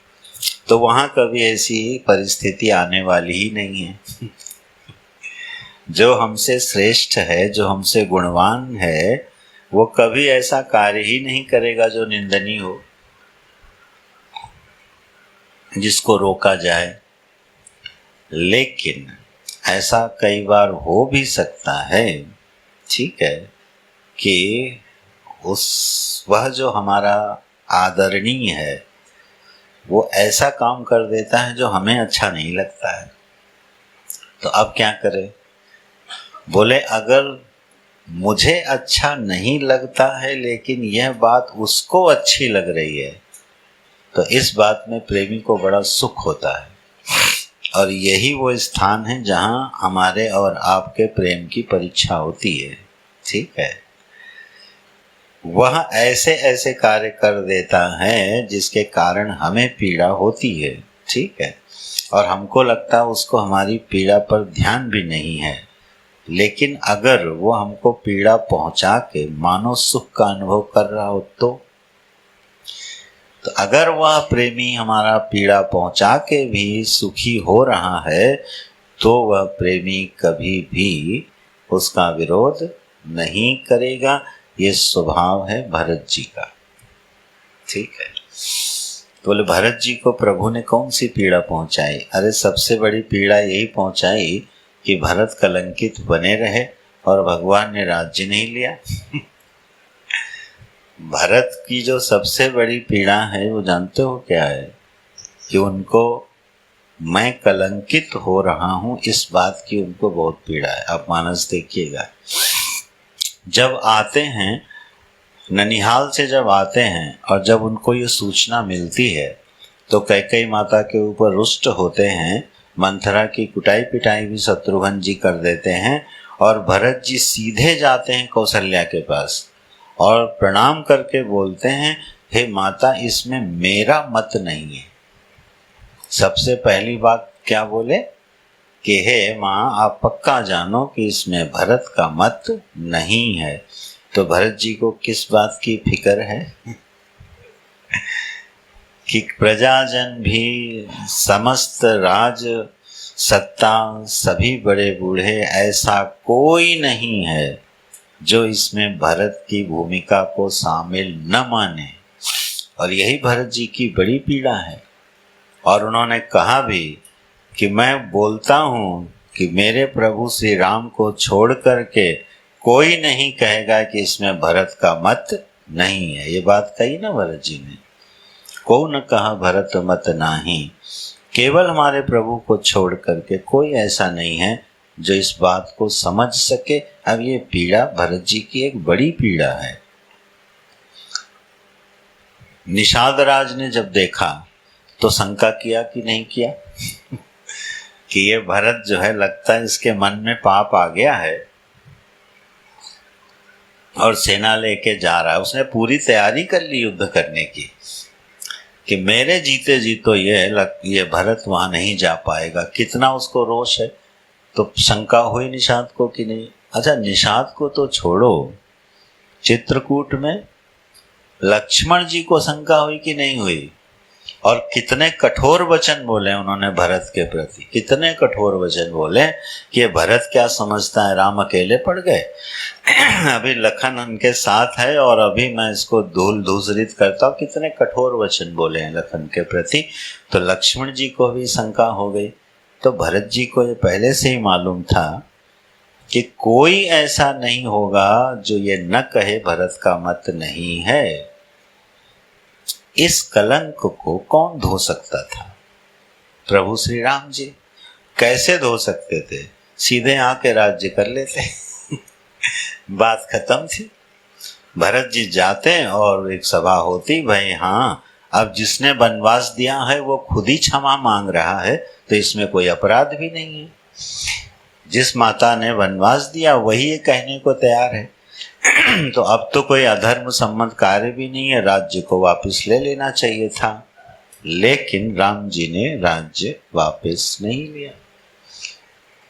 तो वहाँ कभी ऐसी परिस्थिति आने वाली ही नहीं है। जो हमसे श्रेष्ठ है, जो हमसे गुणवान है, वो कभी ऐसा कार्य ही नहीं करेगा जो निंदनीय हो, जिसको रोका जाए। लेकिन ऐसा कई बार हो भी सकता है, ठीक है, कि वह जो हमारा आदरणीय है वो ऐसा काम कर देता है जो हमें अच्छा नहीं लगता है। तो अब क्या करें? बोले अगर मुझे अच्छा नहीं लगता है लेकिन यह बात उसको अच्छी लग रही है, तो इस बात में प्रेमी को बड़ा सुख होता है। और यही वो स्थान है जहाँ हमारे और आपके प्रेम की परीक्षा होती है। ठीक है, वह ऐसे ऐसे कार्य कर देता है जिसके कारण हमें पीड़ा होती है। ठीक है, और हमको लगता है उसको हमारी पीड़ा पर ध्यान भी नहीं है, लेकिन अगर वो हमको पीड़ा पहुंचा के मानो सुख का अनुभव कर रहा हो तो अगर वह प्रेमी हमारा पीड़ा पहुंचा के भी सुखी हो रहा है तो वह प्रेमी कभी भी उसका विरोध नहीं करेगा। ये स्वभाव है भरत जी का। ठीक है, तो बोले भरत जी को प्रभु ने कौन सी पीड़ा पहुंचाई? अरे सबसे बड़ी पीड़ा यही पहुंचाई कि भरत कलंकित बने रहे और भगवान ने राज्य नहीं लिया। भरत की जो सबसे बड़ी पीड़ा है वो जानते हो क्या है? कि उनको मैं कलंकित हो रहा हूँ, इस बात की उनको बहुत पीड़ा है। आप मानस देखिएगा, जब आते हैं ननिहाल से, जब आते हैं और जब उनको ये सूचना मिलती है तो कैकेयी माता के ऊपर रुष्ट होते हैं, मंथरा की कुटाई पिटाई भी शत्रुघ्न जी कर देते हैं, और भरत जी सीधे जाते हैं कौशल्या के पास और प्रणाम करके बोलते हैं, हे माता, इसमें मेरा मत नहीं है। सबसे पहली बात क्या बोले कि हे माँ, आप पक्का जानो कि इसमें भरत का मत नहीं है। तो भरत जी को किस बात की फिक्र है कि प्रजाजन भी, समस्त राज सत्ता, सभी बड़े बूढ़े, ऐसा कोई नहीं है जो इसमें भरत की भूमिका को शामिल न माने। और यही भरत जी की बड़ी पीड़ा है। और उन्होंने कहा भी कि मैं बोलता हूँ कि मेरे प्रभु श्री राम को छोड़ करके कोई नहीं कहेगा कि इसमें भरत का मत नहीं है। ये बात कही ना भरत जी ने, को न कहा भरत मत नाही, केवल हमारे प्रभु को छोड़ करके कोई ऐसा नहीं है जो इस बात को समझ सके। अब ये पीड़ा भरत जी की एक बड़ी पीड़ा है। निषाद राज ने जब देखा तो शंका किया कि नहीं किया कि ये भरत जो है, लगता है इसके मन में पाप आ गया है और सेना लेके जा रहा है। उसने पूरी तैयारी कर ली युद्ध करने की कि मेरे जीते जी तो ये भरत वहां नहीं जा पाएगा। कितना उसको रोष है। तो शंका हुई निषाद को कि नहीं। अच्छा, निषाद को तो छोड़ो, चित्रकूट में लक्ष्मण जी को शंका हुई कि नहीं हुई। और कितने कठोर वचन बोले उन्होंने भरत के प्रति, कितने कठोर वचन बोले कि ये भरत क्या समझता है, राम अकेले पड़ गए अभी लखन उनके साथ है और अभी मैं इसको धूल धूसरित करता हूँ। कितने कठोर वचन बोले हैं लखन के प्रति। तो लक्ष्मण जी को भी शंका हो गई। तो भरत जी को ये पहले से ही मालूम था कि कोई ऐसा नहीं होगा जो ये न कहे भरत का मत नहीं है। इस कलंक को कौन धो सकता था? प्रभु श्री राम जी। कैसे धो सकते थे? सीधे आके राज्य कर लेते बात खत्म थी। भरत जी जाते और एक सभा होती, भाई हाँ, अब जिसने वनवास दिया है वो खुद ही क्षमा मांग रहा है, तो इसमें कोई अपराध भी नहीं है। जिस माता ने वनवास दिया वही ये कहने को तैयार है तो अब तो कोई अधर्म सम्मत कार्य भी नहीं है, राज्य को वापस ले लेना चाहिए था। लेकिन राम जी ने राज्य वापस नहीं लिया।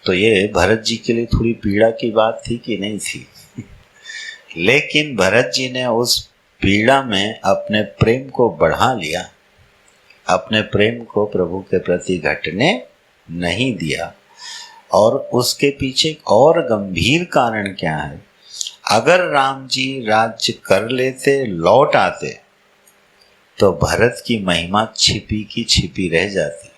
तो ये भरत जी के लिए थोड़ी पीड़ा की बात थी कि नहीं थी लेकिन भरत जी ने उस पीड़ा में अपने प्रेम को बढ़ा लिया, अपने प्रेम को प्रभु के प्रति घटने नहीं दिया। और उसके पीछे एक और गंभीर कारण क्या है? अगर राम जी राज्य कर लेते, लौट आते, तो भरत की महिमा छिपी की छिपी रह जाती।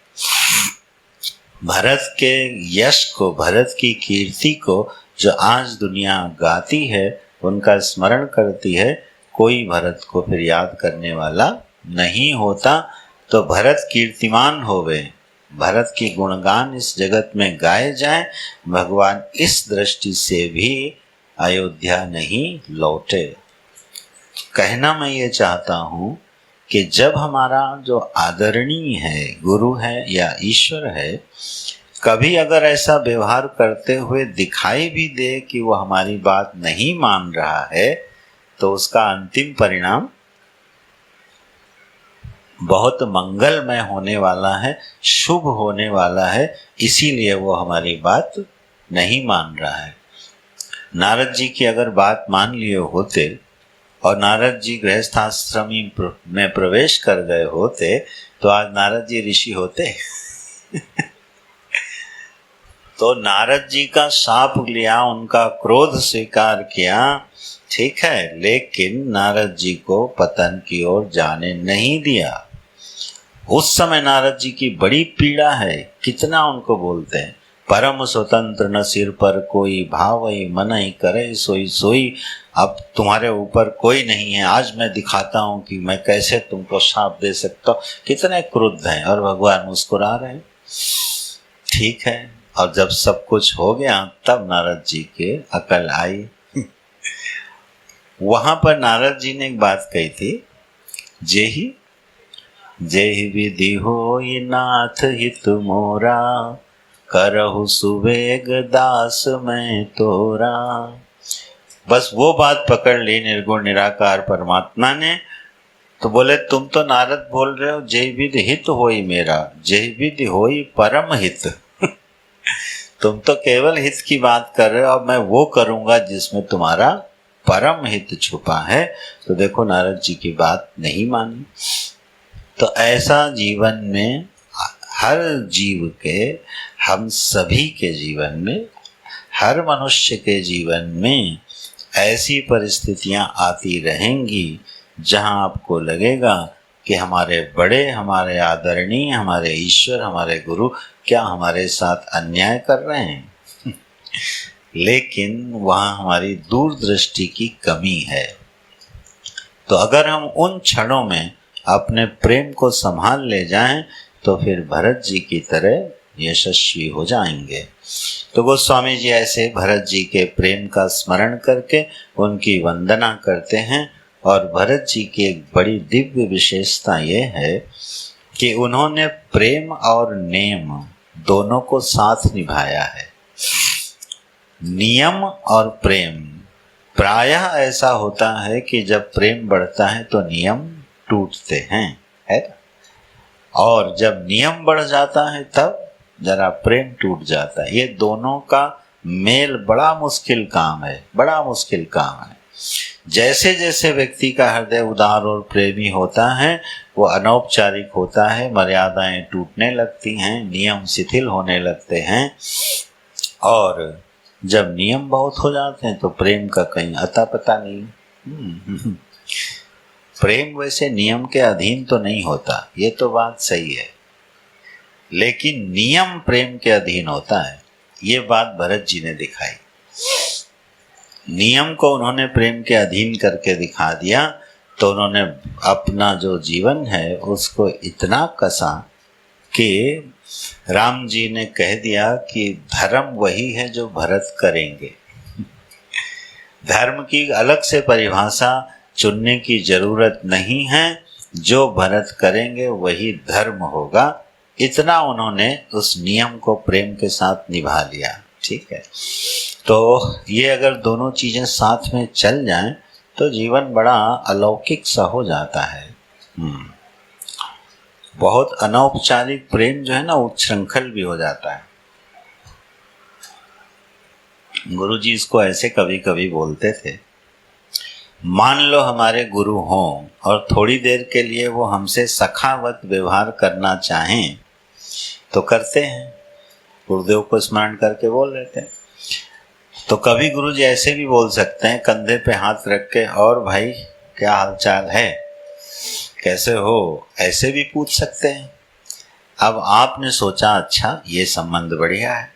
भरत के यश को, भरत की कीर्ति को जो आज दुनिया गाती है, उनका स्मरण करती है, कोई भरत को फिर याद करने वाला नहीं होता। तो भरत कीर्तिमान होवे, भरत की गुणगान इस जगत में गाए जाएं, भगवान इस दृष्टि से भी अयोध्या नहीं लौटे। कहना मैं ये चाहता हूँ कि जब हमारा जो आदरणीय है, गुरु है या ईश्वर है, कभी अगर ऐसा व्यवहार करते हुए दिखाई भी दे कि वो हमारी बात नहीं मान रहा है, तो उसका अंतिम परिणाम बहुत मंगलमय होने वाला है, शुभ होने वाला है। इसीलिए वो हमारी बात नहीं मान रहा है। नारद जी की अगर बात मान लिए होते और नारद जी गृहस्थाश्रम में प्रवेश कर गए होते, तो आज नारद जी ऋषि होते तो नारद जी का शाप लिया, उनका क्रोध स्वीकार किया, ठीक है, लेकिन नारद जी को पतन की ओर जाने नहीं दिया। उस समय नारद जी की बड़ी पीड़ा है। कितना उनको बोलते हैं, परम स्वतंत्र न सिर पर कोई, भावई मन ही करे सोई सोई। अब तुम्हारे ऊपर कोई नहीं है, आज मैं दिखाता हूँ कि मैं कैसे तुमको शाप दे सकता हूँ। कितने क्रुद्ध हैं और भगवान मुस्कुरा रहे हैं। ठीक है। और जब सब कुछ हो गया तब नारद जी के अकल आई। वहां पर नारद जी ने एक बात कही थी, जेहि विधि होई नाथ हित मोरा, करहु सुवेग दास मैं तोरा। बस वो बात पकड़ ली निर्गुण निराकार परमात्मा ने। तो बोले तुम तो नारद बोल रहे हो जय विधि हित होई मेरा, जय विधि होई परम हित। तुम तो केवल हित की बात कर रहे हो, अब मैं वो करूंगा जिसमें तुम्हारा परम हित छुपा है। तो देखो नारद जी की बात नहीं मानी। तो ऐसा जीवन में हर जीव के, हम सभी के जीवन में, हर मनुष्य के जीवन में ऐसी परिस्थितियां आती रहेंगी जहां आपको लगेगा कि हमारे बड़े, हमारे आदरणीय, हमारे ईश्वर, हमारे गुरु क्या हमारे साथ अन्याय कर रहे हैं। लेकिन वहाँ हमारी दूरदृष्टि की कमी है। तो अगर हम उन क्षणों में अपने प्रेम को संभाल ले जाएं तो फिर भरत जी की तरह यशस्वी हो जाएंगे। तो गोस्वामी जी ऐसे भरत जी के प्रेम का स्मरण करके उनकी वंदना करते हैं। और भरत जी की एक बड़ी दिव्य विशेषता ये है कि उन्होंने प्रेम और नेम दोनों को साथ निभाया है। नियम और प्रेम, प्रायः ऐसा होता है कि जब प्रेम बढ़ता है तो नियम टूटते हैं, है ना? और जब नियम बढ़ जाता है तब जरा प्रेम टूट जाता है। ये दोनों का मेल बड़ा मुश्किल काम है, बड़ा मुश्किल काम है। जैसे जैसे व्यक्ति का हृदय उदार और प्रेमी होता है वो अनौपचारिक होता है, मर्यादाएं टूटने लगती हैं, नियम शिथिल होने लगते हैं। और जब नियम बहुत हो जाते हैं तो प्रेम का कहीं अता पता नहीं। प्रेम वैसे नियम के अधीन तो नहीं होता, ये तो बात सही है, लेकिन नियम प्रेम के अधीन होता है। ये बात भरत जी ने दिखाई। नियम को उन्होंने प्रेम के अधीन करके दिखा दिया। तो उन्होंने अपना जो जीवन है उसको इतना कसा कि राम जी ने कह दिया कि धर्म वही है जो भरत करेंगे। धर्म की अलग से परिभाषा चुनने की जरूरत नहीं है, जो भरत करेंगे वही धर्म होगा। इतना उन्होंने उस नियम को प्रेम के साथ निभा लिया। ठीक है, तो ये अगर दोनों चीजें साथ में चल जाएं तो जीवन बड़ा अलौकिक सा हो जाता है। बहुत अनौपचारिक प्रेम जो है ना उच्छृंखल भी हो जाता है। गुरु जी इसको ऐसे कभी कभी बोलते थे, मान लो हमारे गुरु हों और थोड़ी देर के लिए वो हमसे सखावत व्यवहार करना चाहें तो करते हैं, गुरुदेव को स्मरण करके बोल लेते हैं। तो कभी गुरु जी ऐसे भी बोल सकते हैं कंधे पे हाथ रख के, और भाई क्या हालचाल है, कैसे हो, ऐसे भी पूछ सकते हैं। अब आपने सोचा अच्छा ये संबंध बढ़िया है,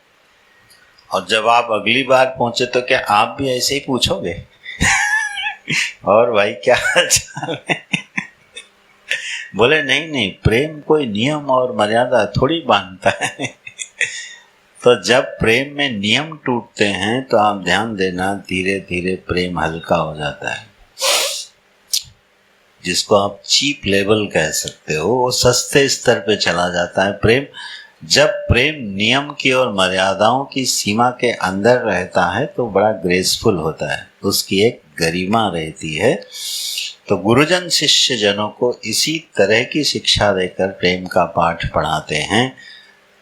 और जब आप अगली बार पहुंचे तो क्या आप भी ऐसे ही पूछोगे और भाई क्या हालचाल है? बोले नहीं नहीं, प्रेम कोई नियम और मर्यादा थोड़ी बांधता है। तो जब प्रेम में नियम टूटते हैं तो आप ध्यान देना धीरे धीरे प्रेम हल्का हो जाता है। जिसको आप चीप लेवल कह सकते हो, वो सस्ते स्तर पे चला जाता है प्रेम। जब प्रेम नियम की और मर्यादाओं की सीमा के अंदर रहता है तो बड़ा ग्रेसफुल होता है, उसकी एक गरिमा रहती है। तो गुरुजन शिष्य जनों को इसी तरह की शिक्षा देकर प्रेम का पाठ पढ़ाते हैं।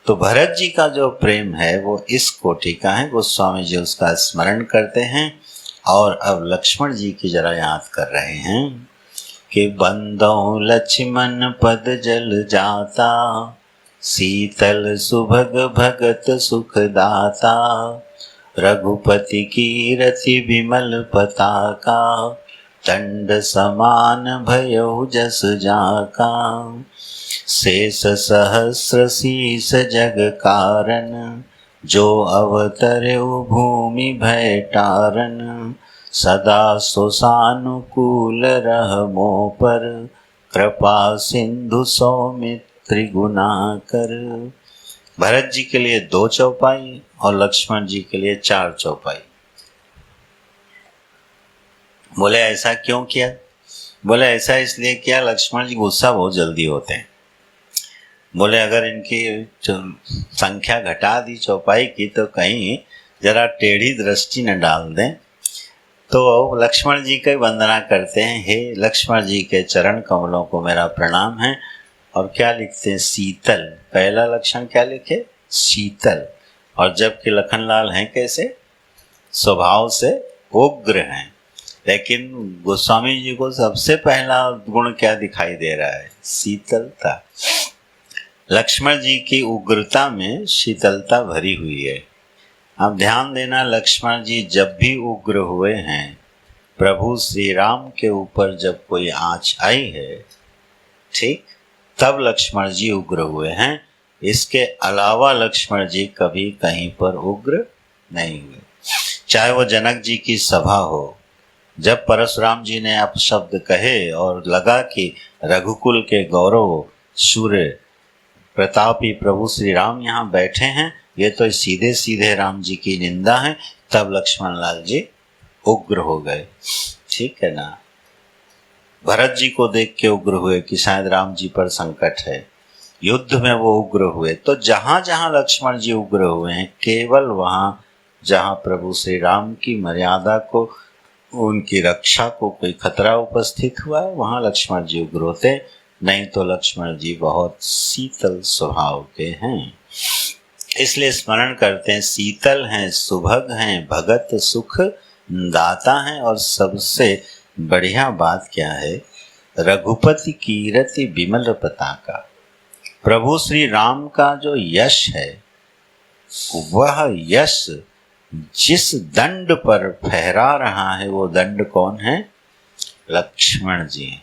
तो भरत जी का जो प्रेम है वो इस कोटि का है। गोस्वामी जी उसका स्मरण करते हैं और अब लक्ष्मण जी की जरा याद कर रहे हैं कि बंदो लक्ष्मण पद जल जाता, शीतल सुभग भगत सुखदाता, रघुपति की रति विमल पताका, दंड समान भयउ जस जाका, शेष सहस्र शीस जग कारण, जो अवतरउ भूमि भय टारन, सदा सुसानुकूल रह मोह पर, कृपा सिंधु सौमित्र गुना कर। भरत जी के लिए 2 चौपाई और लक्ष्मण जी के लिए 4 चौपाई। बोले ऐसा क्यों किया? बोले ऐसा इसलिए किया, लक्ष्मण जी गुस्सा बहुत जल्दी होते हैं। बोले अगर इनकी संख्या घटा दी चौपाई की तो कहीं जरा टेढ़ी दृष्टि न डाल दें। तो लक्ष्मण जी की वंदना करते हैं, हे लक्ष्मण जी के चरण कमलों को मेरा प्रणाम है। और क्या लिखते हैं? शीतल। पहला लक्षण क्या लिखे? शीतल। और जबकि लखनलाल हैं कैसे? स्वभाव से उग्र हैं। लेकिन गोस्वामी जी को सबसे पहला गुण क्या दिखाई दे रहा है? शीतलता। लक्ष्मण जी की उग्रता में शीतलता भरी हुई है। अब ध्यान देना, लक्ष्मण जी जब भी उग्र हुए हैं, प्रभु श्री राम के ऊपर जब कोई आँच आई है, ठीक, तब लक्ष्मण जी उग्र हुए हैं। इसके अलावा लक्ष्मण जी कभी कहीं पर उग्र नहीं हुए। चाहे वो जनक जी की सभा हो, जब परशुराम जी ने अपशब्द कहे और लगा कि रघुकुल के गौरव सूर्य प्रतापी प्रभु श्री राम यहाँ बैठे हैं, ये तो सीधे सीधे राम जी की निंदा है, तब लक्ष्मण लाल जी उग्र हो गए। ठीक है ना? भरत जी को देख के उग्र हुए कि शायद राम जी पर संकट है, युद्ध में वो उग्र हुए। तो जहाँ जहाँ लक्ष्मण जी उग्र हुए हैं, केवल वहाँ जहाँ प्रभु श्री राम की मर्यादा को, उनकी रक्षा को कोई खतरा उपस्थित हुआ है, वहाँ लक्ष्मण जी उग्र होते। नहीं तो लक्ष्मण जी बहुत शीतल स्वभाव के हैं। इसलिए स्मरण करते हैं, शीतल हैं, सुभग हैं, भगत सुख दाता हैं। और सबसे बढ़िया बात क्या है? रघुपति कीरति विमल पताका। प्रभु श्री राम का जो यश है, वह यश जिस दंड पर फहरा रहा है, वो दंड कौन है? लक्ष्मण जी हैं।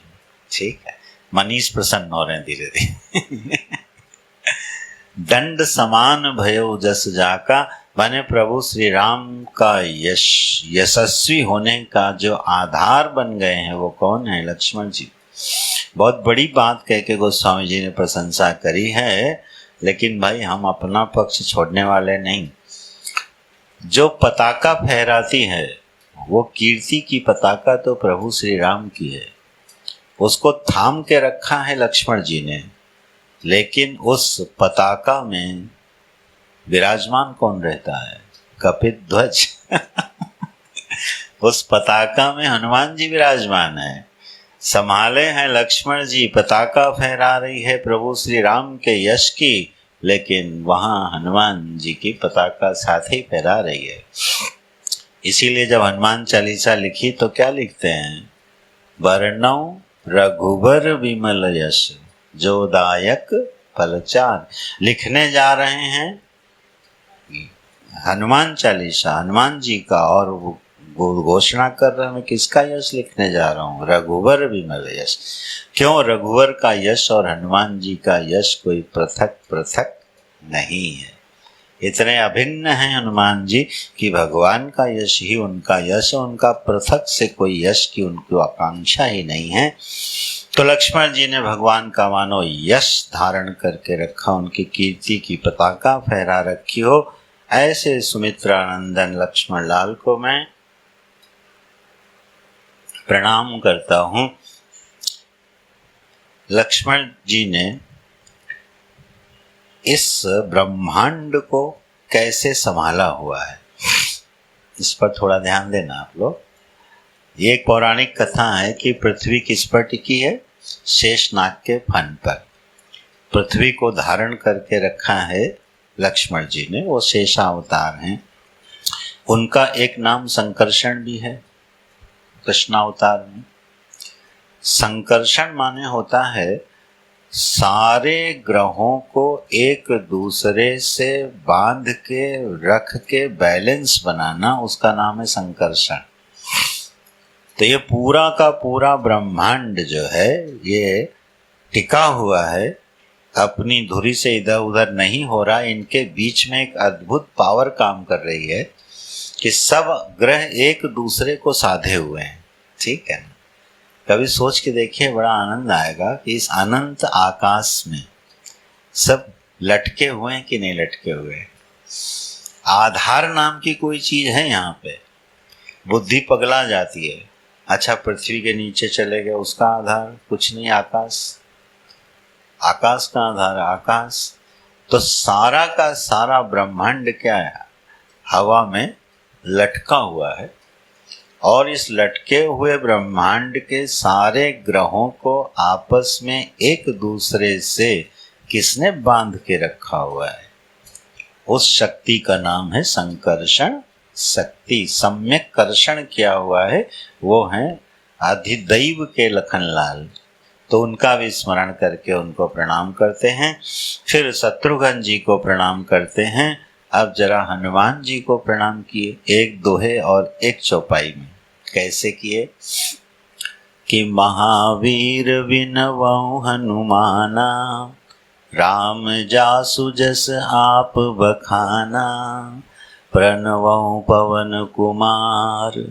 ठीक है, मनीष प्रसन्न हो रहे हैं धीरे धीरे। दंड समान भयो जस जाका, माने प्रभु श्री राम का यशस्वी होने का जो आधार बन गए हैं, वो कौन है? लक्ष्मण जी। बहुत बड़ी बात कह के गोस्वामी जी ने प्रशंसा करी है, लेकिन भाई हम अपना पक्ष छोड़ने वाले नहीं। जो पताका फहराती है, वो कीर्ति की पताका तो प्रभु श्री राम की है, उसको थाम के रखा है लक्ष्मण जी ने। लेकिन उस पताका में विराजमान कौन रहता है? कपित ध्वज। उस पताका में हनुमान जी विराजमान है। संभाले हैं लक्ष्मण जी, पताका फहरा रही है प्रभु श्री राम के यश की, लेकिन वहाँ हनुमान जी की पताका साथ ही फहरा रही है। इसीलिए जब हनुमान चालीसा लिखी तो क्या लिखते हैं? वर्णौ रघुबर विमल यश, जो दायक फलचार। लिखने जा रहे हैं हनुमान चालीसा, हनुमान जी का, और घोषणा कर रहे हैं मैं किसका यश लिखने जा रहा हूँ? रघुवर विमल यश। क्यों? रघुवर का यश और हनुमान जी का यश कोई पृथक पृथक नहीं है। इतने अभिन्न हैं हनुमान जी कि भगवान का यश ही उनका यश है, उनका पृथक से कोई यश की उनको आकांक्षा ही नहीं है। तो लक्ष्मण जी ने भगवान का मानो यश धारण करके रखा, उनकी कीर्ति की पताका फहरा रखी हो। ऐसे सुमित्रा नंदन लक्ष्मण लाल को मैं प्रणाम करता हूँ। लक्ष्मण जी ने इस ब्रह्मांड को कैसे संभाला हुआ है, इस पर थोड़ा ध्यान देना आप लोग। ये एक पौराणिक कथा है कि पृथ्वी किस पर टिकी है? शेषनाग के फन पर। पृथ्वी को धारण करके रखा है लक्ष्मण जी ने, वो शेषावतार हैं। उनका एक नाम संकर्षण भी है कृष्णावतार में। संकर्षण माने होता है सारे ग्रहों को एक दूसरे से बांध के रख के बैलेंस बनाना, उसका नाम है संकर्षण। तो ये पूरा का पूरा ब्रह्मांड जो है, ये टिका हुआ है, अपनी धुरी से इधर उधर नहीं हो रहा। इनके बीच में एक अद्भुत पावर काम कर रही है कि सब ग्रह एक दूसरे को साधे हुए हैं। ठीक है ना? कभी सोच के देखिए, बड़ा आनंद आएगा कि इस अनंत आकाश में सब लटके हुए हैं कि नहीं लटके हुए हैं? आधार नाम की कोई चीज है यहाँ पे? बुद्धि पगला जाती है। अच्छा, पृथ्वी के नीचे चले गए, उसका आधार कुछ नहीं, आकाश। आकाश का आधार आकाश। तो सारा का सारा ब्रह्मांड क्या है? हवा में लटका हुआ है। और इस लटके हुए ब्रह्मांड के सारे ग्रहों को आपस में एक दूसरे से किसने बांध के रखा हुआ है? उस शक्ति का नाम है संकर्षण शक्ति। सम्यक कर्षण किया हुआ है वो है अधिदैव के लखनलाल। तो उनका भी स्मरण करके उनको प्रणाम करते हैं। फिर शत्रुघ्न जी को प्रणाम करते हैं। अब जरा हनुमान जी को प्रणाम किए, एक दोहे और एक चौपाई में। कैसे किए कि महावीर विनवौ हनुमाना, राम जासु जस आप बखाना, प्रणवौ पवन कुमार,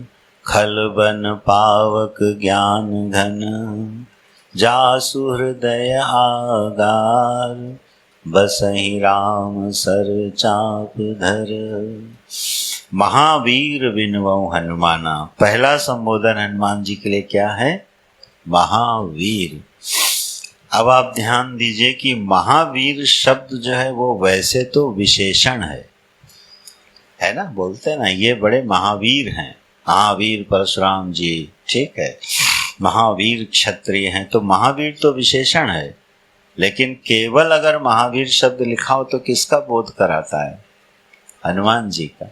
खलबन पावक ज्ञान घन, जासु हृदय आगार, बसहि राम सर चाप धर। महावीर विनवौ हनुमाना। पहला संबोधन हनुमान जी के लिए क्या है? महावीर। अब आप ध्यान दीजिए कि महावीर शब्द जो है वो वैसे तो विशेषण है ना, बोलते हैं ना ये बड़े महावीर हैं, महावीर परशुराम जी, ठीक है, महावीर क्षत्रिय हैं, तो महावीर तो विशेषण है। लेकिन केवल अगर महावीर शब्द लिखा हो तो किसका बोध कराता है? हनुमान जी का।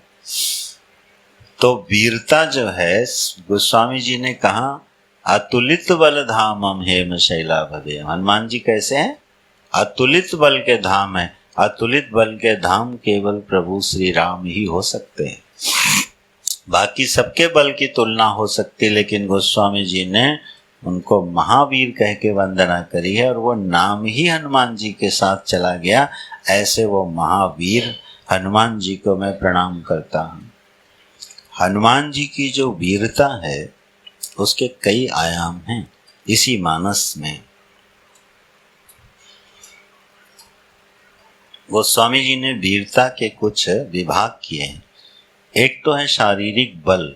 तो वीरता जो है, गोस्वामी जी ने कहा अतुलित बल धामम हेम शैलाभवे। हनुमान जी कैसे हैं? अतुलित बल के धाम है। अतुलित बल के धाम केवल प्रभु श्री राम ही हो सकते हैं। बाकी सबके बल की तुलना हो सकती, लेकिन गोस्वामी जी ने उनको महावीर कह के वंदना करी है और वो नाम ही हनुमान जी के साथ चला गया। ऐसे वो महावीर हनुमान जी को मैं प्रणाम करता हूँ। हनुमान जी की जो वीरता है उसके कई आयाम हैं इसी मानस में। गोस्वामी जी ने वीरता के कुछ विभाग किए हैं। एक तो है शारीरिक बल,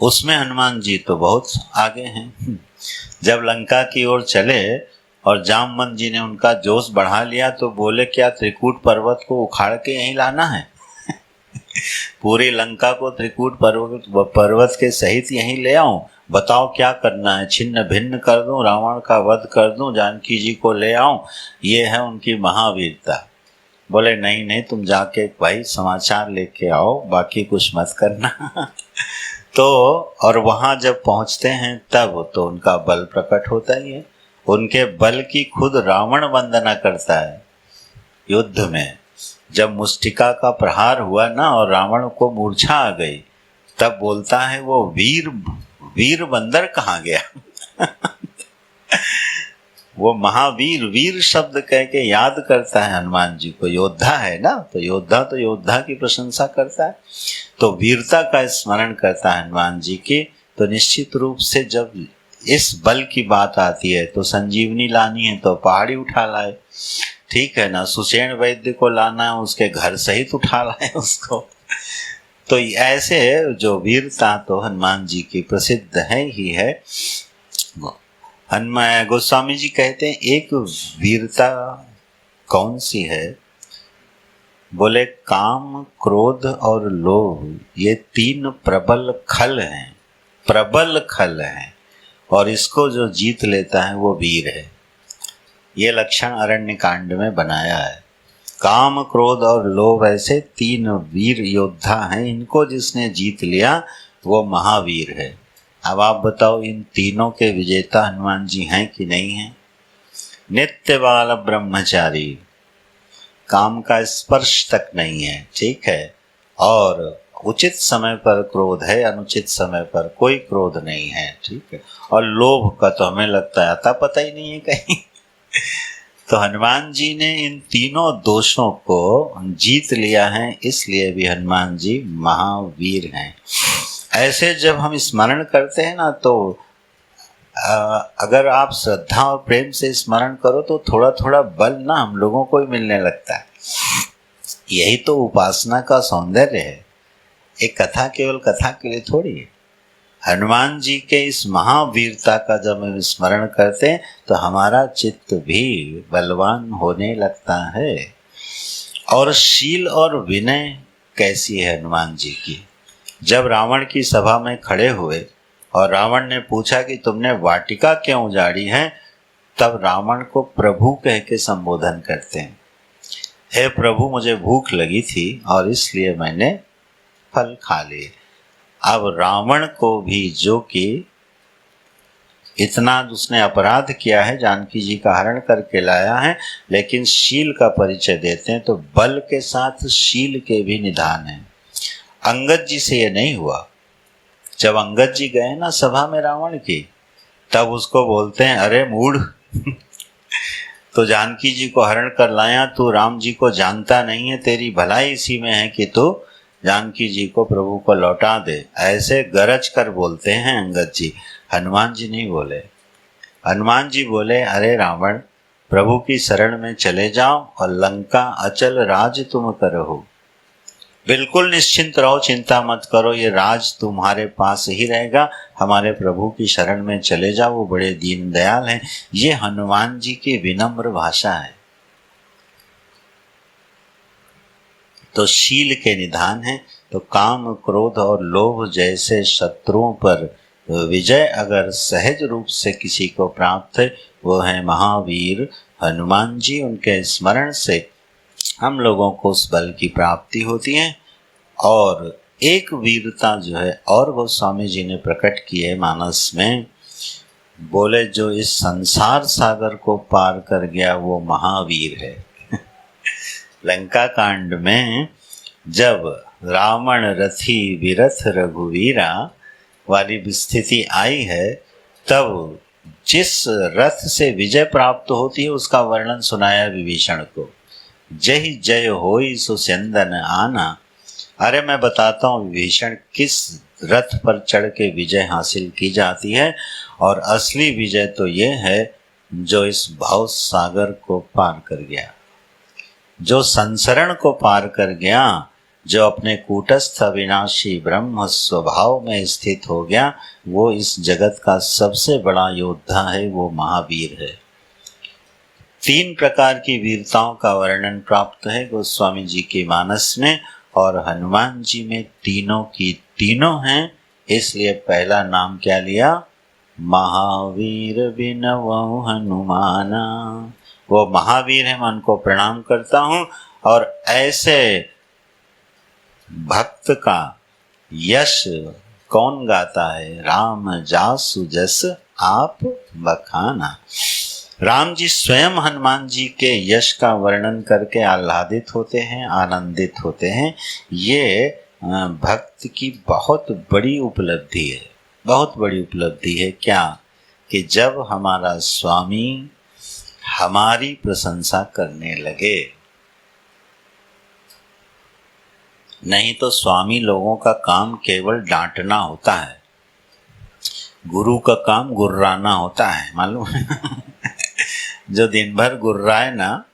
उसमें हनुमान जी तो बहुत आगे हैं। जब लंका की ओर चले और जामवंत जी ने उनका जोश बढ़ा लिया तो बोले क्या त्रिकूट पर्वत को उखाड़ के यहीं लाना है? पूरी लंका को त्रिकूट पर्वत के सहित यहीं ले आऊं, बताओ क्या करना है? छिन्न भिन्न कर दूं, रावण का वध कर दूं, जानकी जी को ले आऊं? ये है उनकी महावीरता। बोले नहीं नहीं, तुम जाके भाई समाचार लेके आओ, बाकी कुछ मत करना। तो और वहां जब पहुंचते हैं तब तो उनका बल प्रकट होता ही है। उनके बल की खुद रावण वंदना करता है। युद्ध में जब मुष्टिका का प्रहार हुआ ना और रावण को मूर्छा आ गई, तब बोलता है वो वीर बंदर कहाँ गया? वो महावीर, वीर शब्द कह के याद करता है हनुमान जी को। योद्धा है ना, तो योद्धा की प्रशंसा करता है, तो वीरता का स्मरण करता है हनुमान जी की। तो निश्चित रूप से जब इस बल की बात आती है तो संजीवनी लानी है तो पहाड़ी उठा लाए, ठीक है ना। सुषेण वैद्य को लाना है, उसके घर सहित उठा लाए उसको। तो ऐसे जो वीरता तो हनुमान जी की प्रसिद्ध है ही है। हनुमान गोस्वामी जी कहते हैं एक वीरता कौन सी है? बोले काम, क्रोध और लोभ ये तीन प्रबल खल हैं, प्रबल खल हैं, और इसको जो जीत लेता है वो वीर है। ये लक्षण अरण्य कांड में बनाया है। काम, क्रोध और लोभ ऐसे तीन वीर योद्धा हैं, इनको जिसने जीत लिया वो महावीर है। अब आप बताओ इन तीनों के विजेता हनुमान जी हैं कि नहीं हैं? नित्य बाल ब्रह्मचारी, काम का स्पर्श तक नहीं है, ठीक है, और उचित समय पर क्रोध है, अनुचित समय पर कोई क्रोध नहीं है, ठीक है, और लोभ का तो हमें लगता है आता पता ही नहीं है कहीं। तो हनुमान जी ने इन तीनों दोषों को जीत लिया है, इसलिए भी हनुमान जी महावीर हैं। ऐसे जब हम स्मरण करते हैं ना तो अगर आप श्रद्धा और प्रेम से स्मरण करो तो थोड़ा थोड़ा बल ना हम लोगों को ही मिलने लगता है। यही तो उपासना का सौंदर्य है। एक कथा केवल कथा के लिए थोड़ी है। हनुमान जी के इस महावीरता का जब हम स्मरण करते हैं तो हमारा चित्त भी बलवान होने लगता है। और शील और विनय कैसी है हनुमान जी की। जब रावण की सभा में खड़े हुए और रावण ने पूछा कि तुमने वाटिका क्यों उजाड़ी है, तब रावण को प्रभु कह के संबोधन करते हैं। हे प्रभु, मुझे भूख लगी थी और इसलिए मैंने फल खा लिए। अब रावण को भी, जो कि इतना उसने अपराध किया है, जानकी जी का हरण करके लाया है, लेकिन शील का परिचय देते हैं। तो बल के साथ शील के भी निधान है। अंगद जी से ये नहीं हुआ। जब अंगद जी गए ना सभा में रावण की, तब उसको बोलते हैं, अरे मूढ़, तो जानकी जी को हरण कर लाया, तू राम जी को जानता नहीं है, तेरी भलाई इसी में है कि तू जानकी जी को प्रभु को लौटा दे। ऐसे गरज कर बोलते हैं अंगद जी। हनुमान जी नहीं बोले। हनुमान जी बोले, अरे रावण, प्रभु की शरण में चले जाओ और लंका अचल राज तुम करो। बिल्कुल निश्चिंत रहो, चिंता मत करो, ये राज तुम्हारे पास ही रहेगा। हमारे प्रभु की शरण में चले जाओ, वो बड़े दीन दयाल हैं। ये हनुमान जी की विनम्र भाषा है। तो शील के निधान है। तो काम, क्रोध और लोभ जैसे शत्रुओं पर विजय अगर सहज रूप से किसी को प्राप्त है, वो है महावीर हनुमान जी। उनके स्मरण से हम लोगों को उस बल की प्राप्ति होती है। और एक वीरता जो है और गोस्वामी जी ने प्रकट की है मानस में। बोले, जो इस संसार सागर को पार कर गया वो महावीर है। लंका कांड में जब रावण रथी विरथ रघुवीरा वाली स्थिति आई है, तब जिस रथ से विजय प्राप्त होती है उसका वर्णन सुनाया विभीषण को। जय जय होई सुस्यंदन आना। अरे मैं बताता हूँ विभीषण, किस रथ पर चढ़ के विजय हासिल की जाती है। और असली विजय तो ये है जो इस भाव सागर को पार कर गया, जो संसरण को पार कर गया, जो अपने कूटस्थ अविनाशी ब्रह्म स्वभाव में स्थित हो गया, वो इस जगत का सबसे बड़ा योद्धा है, वो महावीर है। 3 प्रकार की वीरताओं का वर्णन प्राप्त है गोस्वामी जी के मानस में, और हनुमान जी में तीनों की तीनों हैं। इसलिए पहला नाम क्या लिया? महावीर बिनवहु हनुमाना। वो महावीर है, मैं उनको प्रणाम करता हूँ। और ऐसे भक्त का यश कौन गाता है? राम जासु जस आप बखाना। राम जी स्वयं हनुमान जी के यश का वर्णन करके आह्लादित होते हैं, आनंदित होते हैं। ये भक्त की बहुत बड़ी उपलब्धि है, बहुत बड़ी उपलब्धि है। क्या कि जब हमारा स्वामी हमारी प्रशंसा करने लगे। नहीं तो स्वामी लोगों का काम केवल डांटना होता है, गुरु का काम गुर्राना होता है, मालूम है? जो दिन भर गुर्राए ना,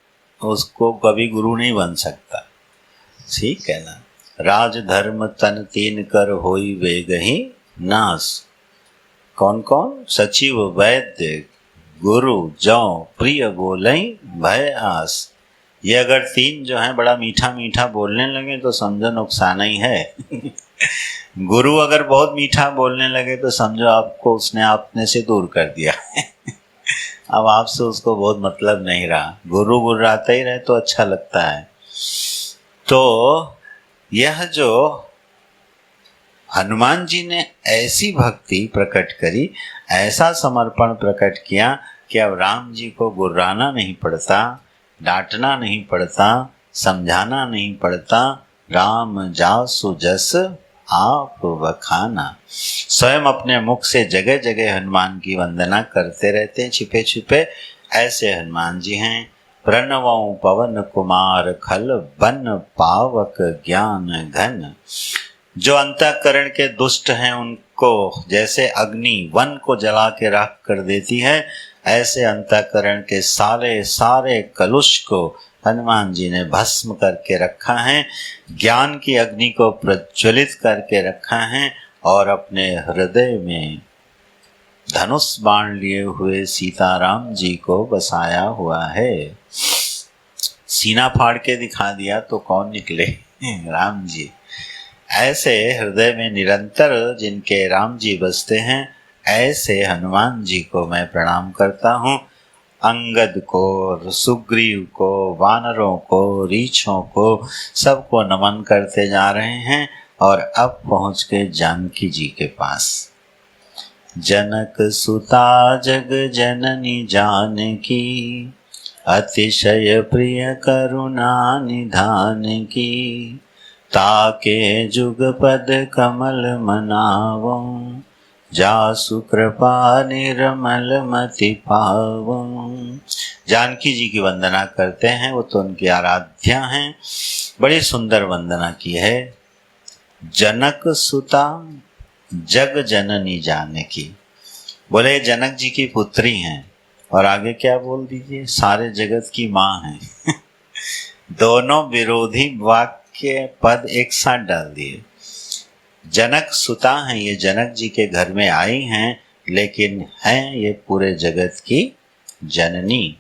उसको कभी गुरु नहीं बन सकता। ठीक है ना? राज धर्म तन तीन कर होई वेगहि नास। कौन कौन? सचिव वैद्य गुरु जौ प्रिय बोलई भय आस। ये अगर 3 जो हैं बड़ा मीठा मीठा बोलने लगे तो समझो नुकसान ही है। गुरु अगर बहुत मीठा बोलने लगे तो समझो आपको उसने अपने से दूर कर दिया। अब आपसे उसको बहुत मतलब नहीं रहा। गुरु गुर्राते ही रहे तो अच्छा लगता है। तो यह जो हनुमान जी ने ऐसी भक्ति प्रकट करी, ऐसा समर्पण प्रकट किया कि अब राम जी को गुर्राना नहीं पड़ता, डांटना नहीं पड़ता, समझाना नहीं पड़ता। राम जासु जस आप बखाना। स्वयं अपने मुख से जगह जगह हनुमान की वंदना करते रहते हैं, छिपे छिपे। ऐसे हनुमान जी हैं। प्रणवों पवन कुमार खल बन पावक ज्ञान घन। जो अंतःकरण के दुष्ट हैं को जैसे अग्नि वन को जला के राख कर देती है, ऐसे अंतःकरण के सारे सारे कलुष को हनुमान जी ने भस्म करके रखा है, ज्ञान की अग्नि को प्रज्वलित करके रखा है और अपने हृदय में धनुष बाण लिए हुए सीताराम जी को बसाया हुआ है। सीना फाड़ के दिखा दिया तो कौन निकले? राम जी। ऐसे हृदय में निरंतर जिनके राम जी बसते हैं, ऐसे हनुमान जी को मैं प्रणाम करता हूँ। अंगद को, सुग्रीव को, वानरों को, रीछों को, सबको नमन करते जा रहे हैं और अब पहुँच गए जानकी जी के पास। जनक सुता जग जननी जानकी, अतिशय प्रिय करुणा निधान की, ताके जुगपद कमल मनावो, जासु कृपा निर्मल मति पावो। जानकी जी की वंदना करते हैं, वो तो उनकी आराध्या हैं। बड़ी सुंदर वंदना की है। जनक सुता जग जननी जानकी, बोले जनक जी की पुत्री हैं और आगे क्या बोल दीजिए, सारे जगत की माँ हैं। दोनों विरोधी वाक्य पद एक साथ डाल दिए। जनक सुता हैं, ये जनक जी के घर में आई हैं, लेकिन हैं ये पूरे जगत की जननी,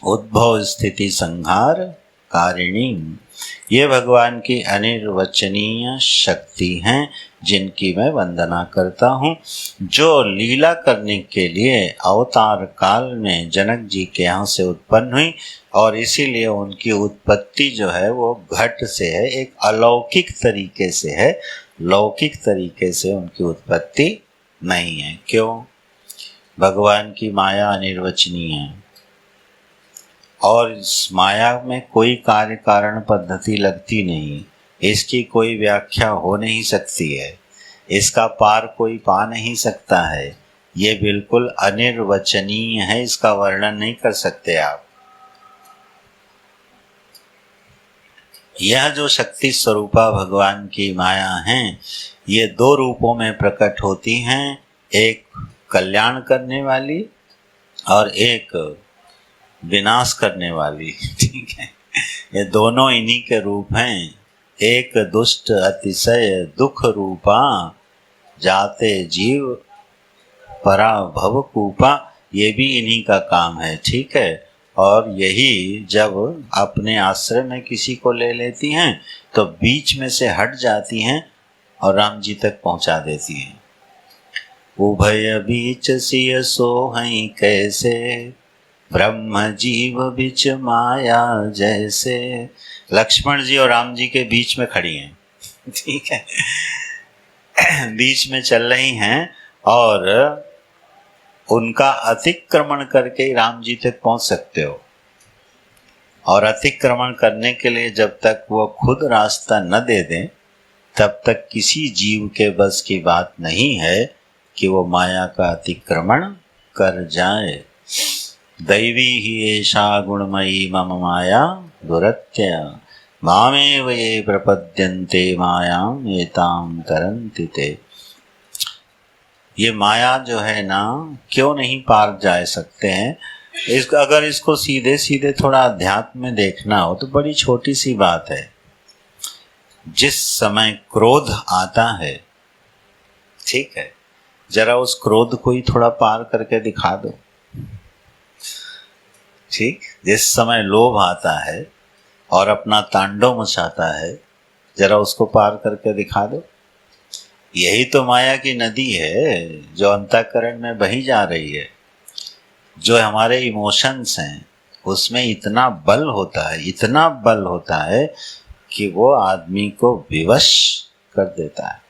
उद्भव स्थिति संहार कारिणी। ये भगवान की अनिर्वचनीय शक्ति हैं, जिनकी मैं वंदना करता हूँ, जो लीला करने के लिए अवतार काल में जनक जी के यहाँ से उत्पन्न हुई और इसीलिए उनकी उत्पत्ति जो है वो घट से है, एक अलौकिक तरीके से है, लौकिक तरीके से उनकी उत्पत्ति नहीं है। क्यों? भगवान की माया अनिर्वचनीय है और इस माया में कोई कार्य कारण पद्धति लगती नहीं, इसकी कोई व्याख्या हो नहीं सकती है, इसका पार कोई पा नहीं सकता है, ये बिल्कुल अनिर्वचनीय है, इसका वर्णन नहीं कर सकते आप। यह जो शक्ति स्वरूपा भगवान की माया हैं, ये दो रूपों में प्रकट होती हैं, एक कल्याण करने वाली और एक विनाश करने वाली। ठीक है, ये दोनों इन्हीं के रूप हैं। एक दुष्ट अतिशय दुख रूपा, जाते जीव परा भव कूपा, ये भी इन्हीं का काम है। ठीक है, और यही जब अपने आश्रय में किसी को ले लेती हैं तो बीच में से हट जाती हैं और राम जी तक पहुंचा देती हैं। उभय बीच सिय सोहई कैसे, ब्रह्म जीव बीच माया जैसे। लक्ष्मण जी और राम जी के बीच में खड़ी हैं। ठीक है, बीच में चल रही हैं और उनका अतिक्रमण करके राम जी तक पहुंच सकते हो। और अतिक्रमण करने के लिए जब तक वो खुद रास्ता न दे दें, तब तक किसी जीव के बस की बात नहीं है कि वो माया का अतिक्रमण कर जाए। दैवी ही एषा गुणमयी मम माया दुरत्या, मामेव ये प्रपद्यन्ते मायाम एताम तरन्ति ते। ये माया जो है ना, क्यों नहीं पार जा सकते हैं? अगर इसको सीधे सीधे थोड़ा अध्यात्म में देखना हो तो बड़ी छोटी सी बात है। जिस समय क्रोध आता है, ठीक है, जरा उस क्रोध को ही थोड़ा पार करके दिखा दो। ठीक, जिस समय लोभ आता है और अपना तांडव मचाता है, जरा उसको पार करके दिखा दो। यही तो माया की नदी है जो अंतःकरण में बही जा रही है। जो हमारे इमोशंस हैं उसमें इतना बल होता है, इतना बल होता है कि वो आदमी को विवश कर देता है।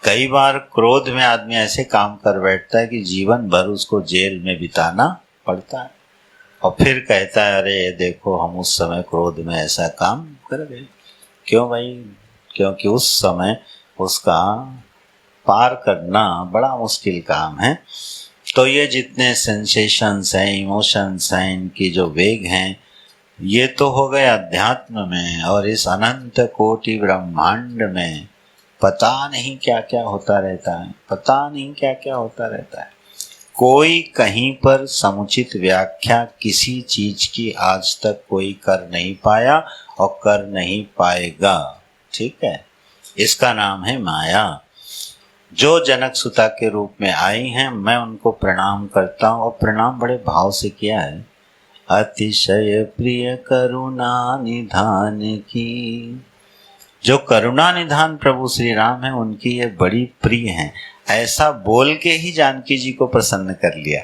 कई बार क्रोध में आदमी ऐसे काम कर बैठता है कि जीवन भर उसको जेल में बिताना पड़ता है और फिर कहता है अरे देखो हम उस समय क्रोध में ऐसा काम कर गए। क्यों भाई? क्योंकि उस समय उसका पार करना बड़ा मुश्किल काम है। तो ये जितने सेंसेशंस हैं, इमोशंस हैं, इनकी जो वेग हैं, ये तो हो गए अध्यात्म में। और इस अनंत कोटि ब्रह्मांड में पता नहीं क्या क्या होता रहता है, पता नहीं क्या क्या होता रहता है। कोई कहीं पर समुचित व्याख्या किसी चीज की आज तक कोई कर नहीं पाया और कर नहीं पाएगा। ठीक है, इसका नाम है माया। जो जनक सुता के रूप में आई हैं, मैं उनको प्रणाम करता हूँ, और प्रणाम बड़े भाव से किया है। अतिशय प्रिय करुणा निधान की, जो करुणा निधान प्रभु श्री राम है, उनकी ये बड़ी प्रिय हैं। ऐसा बोल के ही जानकी जी को प्रसन्न कर लिया।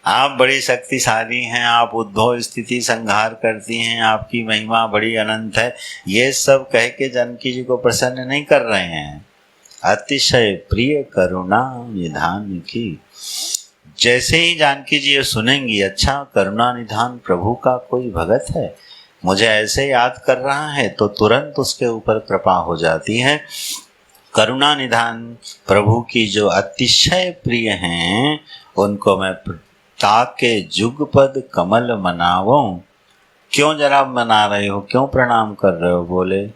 आप बड़ी शक्तिशाली हैं, आप उद्भव स्थिति संहार करती हैं, आपकी महिमा बड़ी अनंत है, ये सब कह के जानकी जी को प्रसन्न नहीं कर रहे हैं। अतिशय प्रिय करुणा निधान की। जैसे ही जानकी जी ये सुनेंगी, अच्छा करुणा निधान प्रभु का कोई भगत है, मुझे ऐसे याद कर रहा है, तो तुरंत उसके ऊपर कृपा हो जाती है। करुणा निधान प्रभु की जो अतिशय प्रिय हैं, उनको मैं ताके जुगपद कमल मनावो। क्यों जरा मना रहे हो, क्यों प्रणाम कर रहे हो? बोले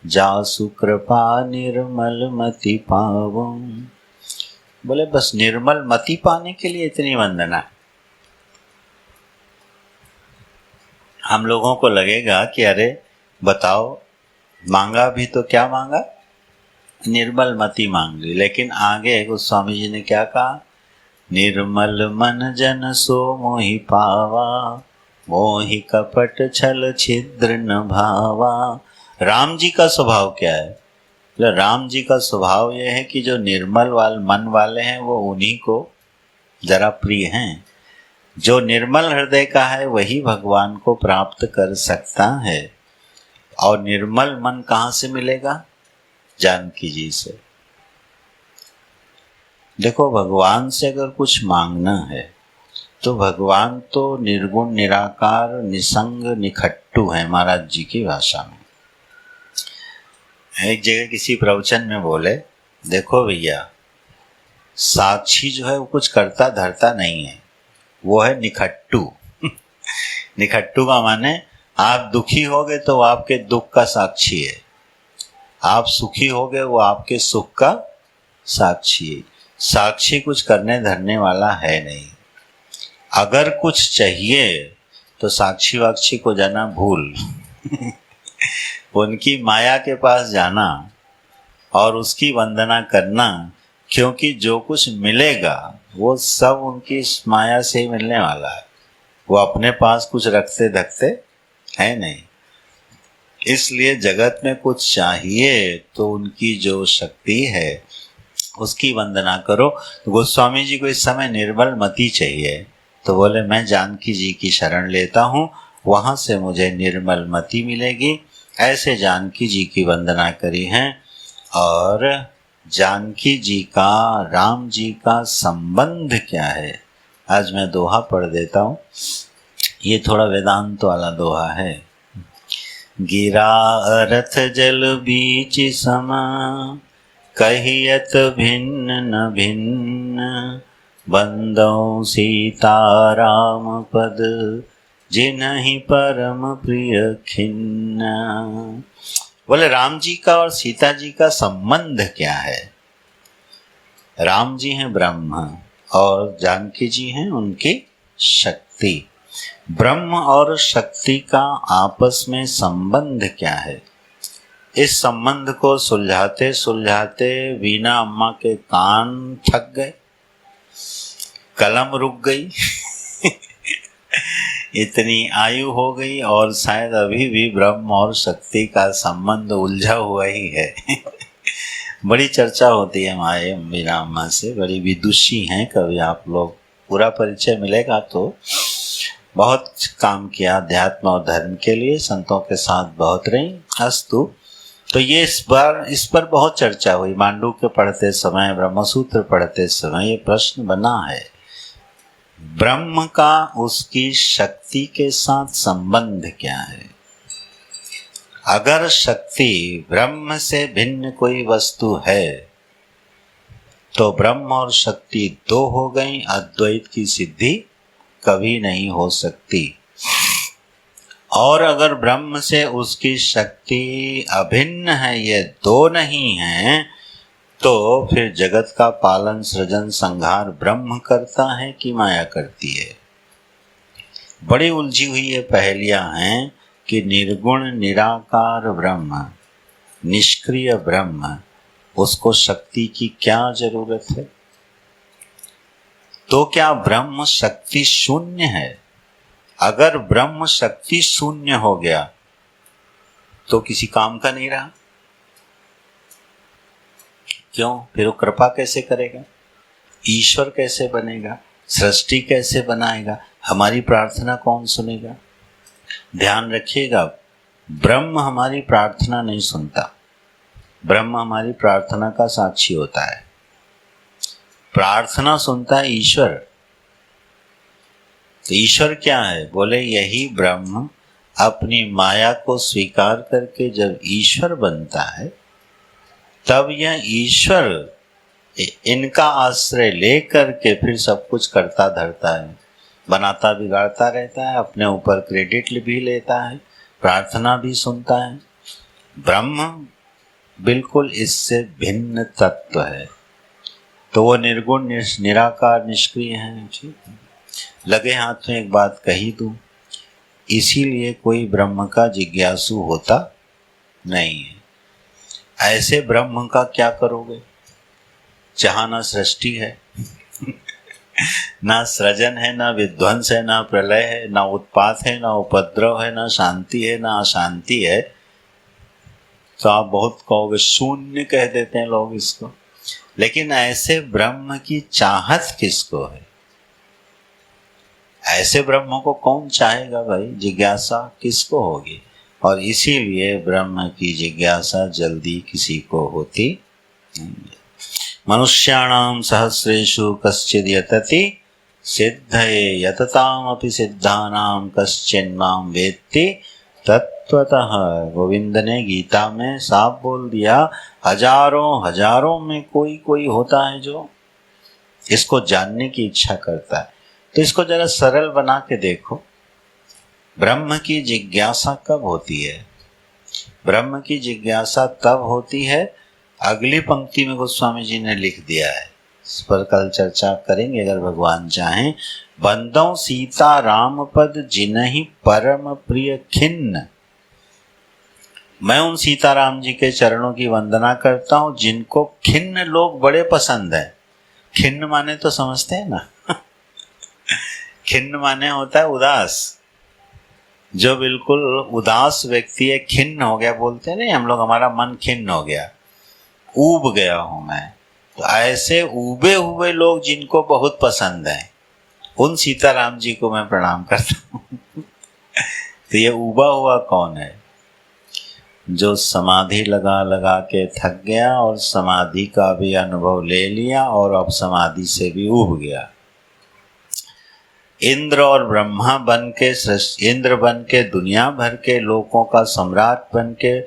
जासु कृपा निर्मल मति पावो। बोले बस निर्मल मति पाने के लिए इतनी वंदना। हम लोगों को लगेगा कि अरे बताओ, मांगा भी तो क्या मांगा, निर्मल मति मांग ली। लेकिन आगे गोस्वामी जी ने क्या कहा, निर्मल मन जन सो मोहि पावा, मोहि कपट छल छिद्र न भावा। राम जी का स्वभाव क्या है? राम जी का स्वभाव यह है कि जो निर्मल मन वाले हैं, वो उन्हीं को जरा प्रिय हैं। जो निर्मल हृदय का है वही भगवान को प्राप्त कर सकता है। और निर्मल मन कहाँ से मिलेगा? जानकी जी से। देखो, भगवान से अगर कुछ मांगना है तो भगवान तो निर्गुण निराकार निसंग निखट्टू है, महाराज जी की भाषा में। एक जगह किसी प्रवचन में बोले, देखो भैया, साक्षी जो है वो कुछ करता धरता नहीं है, वो है निखट्टू। निखट्टू का माने आप दुखी होगे तो वो आपके दुख का साक्षी है, आप सुखी होगे वो आपके सुख का साक्षी है। साक्षी कुछ करने धरने वाला है नहीं। अगर कुछ चाहिए तो साक्षी वाक्षी को जाना भूल। उनकी माया के पास जाना और उसकी वंदना करना, क्योंकि जो कुछ मिलेगा वो सब उनकी माया से ही मिलने वाला है। वो अपने पास कुछ रखते धकते है नहीं। इसलिए जगत में कुछ चाहिए तो उनकी जो शक्ति है उसकी वंदना करो। तो गोस्वामी जी को इस समय निर्मल मति चाहिए, तो बोले मैं जानकी जी की शरण लेता हूँ, वहाँ से मुझे निर्मल मति मिलेगी। ऐसे जानकी जी की वंदना करी है। और जानकी जी का राम जी का संबंध क्या है, आज मैं दोहा पढ़ देता हूँ। ये थोड़ा वेदांत वाला दोहा है। गिरा रथ जल बीच समा, कहियत भिन्न न भिन्न, बंदौ सीता राम पद, जिन्हि परम प्रिय खिन्न। बोले राम जी का और सीता जी का संबंध क्या है? राम जी हैं ब्रह्म और जानकी जी हैं उनकी शक्ति। ब्रह्म और शक्ति का आपस में संबंध क्या है? इस संबंध को सुलझाते सुलझाते वीणा अम्मा के कान थक गए, कलम रुक गई। इतनी आयु हो गई और शायद अभी भी ब्रह्म और शक्ति का संबंध उलझा हुआ ही है। बड़ी चर्चा होती है हमारे वीणा अम्मा से, बड़ी विदुषी हैं। कभी आप लोग पूरा परिचय मिलेगा तो बहुत काम किया अध्यात्म और धर्म के लिए, संतों के साथ बहुत रही। अस्तु, तो ये इस पर बहुत चर्चा हुई। मांडूक्य पढ़ते समय, ब्रह्मसूत्र पढ़ते समय ये प्रश्न बना है, ब्रह्म का उसकी शक्ति के साथ संबंध क्या है? अगर शक्ति ब्रह्म से भिन्न कोई वस्तु है तो ब्रह्म और शक्ति दो हो गई, अद्वैत की सिद्धि कभी नहीं हो सकती। और अगर ब्रह्म से उसकी शक्ति अभिन्न है, ये दो नहीं है, तो फिर जगत का पालन सृजन संहार ब्रह्म करता है कि माया करती है? बड़ी उलझी हुई ये पहेलियां हैं कि निर्गुण निराकार ब्रह्म, निष्क्रिय ब्रह्म, उसको शक्ति की क्या जरूरत है? तो क्या ब्रह्म शक्ति शून्य है? अगर ब्रह्म शक्ति शून्य हो गया तो किसी काम का नहीं रहा। क्यों? फिर वो कृपा कैसे करेगा? ईश्वर कैसे बनेगा? सृष्टि कैसे बनाएगा? हमारी प्रार्थना कौन सुनेगा? ध्यान रखिएगा, ब्रह्म हमारी प्रार्थना नहीं सुनता, ब्रह्म हमारी प्रार्थना का साक्षी होता है। प्रार्थना सुनता है ईश्वर। तो ईश्वर क्या है? बोले यही ब्रह्म अपनी माया को स्वीकार करके जब ईश्वर बनता है, तब यह ईश्वर इनका आश्रय ले करके फिर सब कुछ करता धरता है, बनाता बिगाड़ता रहता है, अपने ऊपर क्रेडिट भी लेता है, प्रार्थना भी सुनता है। ब्रह्म बिल्कुल इससे भिन्न तत्व है। तो वो निर्गुण निराकार निष्क्रिय है। ठीक है, लगे हाथ में एक बात कही दूं, इसीलिए कोई ब्रह्म का जिज्ञासु होता नहीं है। ऐसे ब्रह्म का क्या करोगे जहाँ ना सृष्टि है ना सृजन है, ना विध्वंस है, ना प्रलय है, ना उत्पात है, ना उपद्रव है, ना शांति है, ना अशांति है। तो आप बहुत कहोगे शून्य कह देते हैं लोग इसको। लेकिन ऐसे ब्रह्म की चाहत किसको है? ऐसे ब्रह्म को कौन चाहेगा भाई? जिज्ञासा किसको होगी? और इसीलिए ब्रह्म की जिज्ञासा जल्दी किसी को होती नहीं है। मनुष्याणाम सहस्रेषु कश्चिद् यतति सिद्धये यततामपि सिद्धानाम कश्चिन्माम वेत्ति तत्वतः। गोविंद ने गीता में साफ बोल दिया, हजारों हजारों में कोई कोई होता है जो इसको जानने की इच्छा करता है। तो इसको जरा सरल बना के देखो, ब्रह्म की जिज्ञासा कब होती है? ब्रह्म की जिज्ञासा तब होती है, अगली पंक्ति में गोस्वामी जी ने लिख दिया है, इस पर कल चर्चा करेंगे अगर भगवान चाहें। बंदों सीता राम पद जिन्हि परम प्रिय खिन्न। मैं उन सीताराम जी के चरणों की वंदना करता हूं जिनको खिन्न लोग बड़े पसंद है। खिन्न माने तो समझते हैं ना खिन्न माने होता है उदास। जो बिल्कुल उदास व्यक्ति है, खिन्न हो गया बोलते हैं नहीं हम लोग, हमारा मन खिन्न हो गया, ऊब गया हूं मैं। तो ऐसे ऊबे हुए लोग जिनको बहुत पसंद है, उन सीताराम जी को मैं प्रणाम करता हूं तो ये ऊबा हुआ कौन है? जो समाधि लगा लगा के थक गया और समाधि का भी अनुभव ले लिया और अब समाधि से भी ऊब गया। इंद्र और ब्रह्मा बन के, इंद्र बन के दुनिया भर के लोगों का सम्राट बन के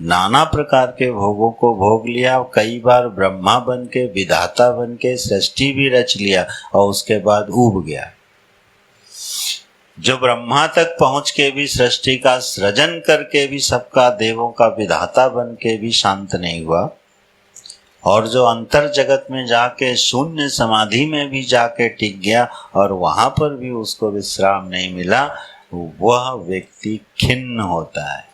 नाना प्रकार के भोगों को भोग लिया। कई बार ब्रह्मा बन के, विधाता बन के सृष्टि भी रच लिया और उसके बाद ऊब गया। जो ब्रह्मा तक पहुंच के भी सृष्टि का सृजन करके भी सबका देवों का विधाता बन के भी शांत नहीं हुआ, और जो अंतर जगत में जाके शून्य समाधि में भी जाके टिक गया और वहां पर भी उसको विश्राम नहीं मिला, वह व्यक्ति खिन्न होता है।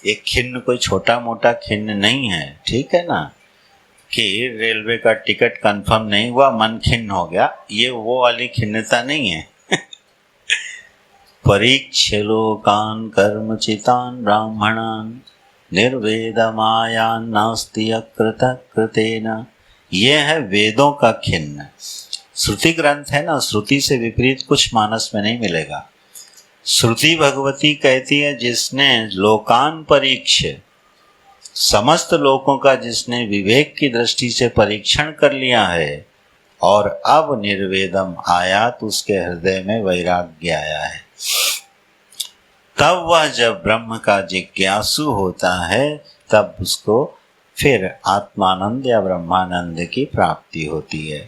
एक खिन्न कोई छोटा मोटा खिन्न नहीं है, ठीक है ना, कि रेलवे का टिकट कंफर्म नहीं हुआ मन खिन्न हो गया, ये वो वाली खिन्नता नहीं है परीक्ष्य लोकान कर्मचितान ब्राह्मणान निर्वेदमायान नास्ति अकृत कृतेन। ये है वेदों का खिन्न। श्रुति ग्रंथ है ना, श्रुति से विपरीत कुछ मानस में नहीं मिलेगा। श्रुति भगवती कहती है जिसने लोकान परीक्ष्य, समस्त लोगों का जिसने विवेक की दृष्टि से परीक्षण कर लिया है और अब निर्वेदम आया तो उसके हृदय में वैराग्य आया है, तब वह जब ब्रह्म का जिज्ञासु होता है तब उसको फिर आत्मानंद या ब्रह्मानंद की प्राप्ति होती है।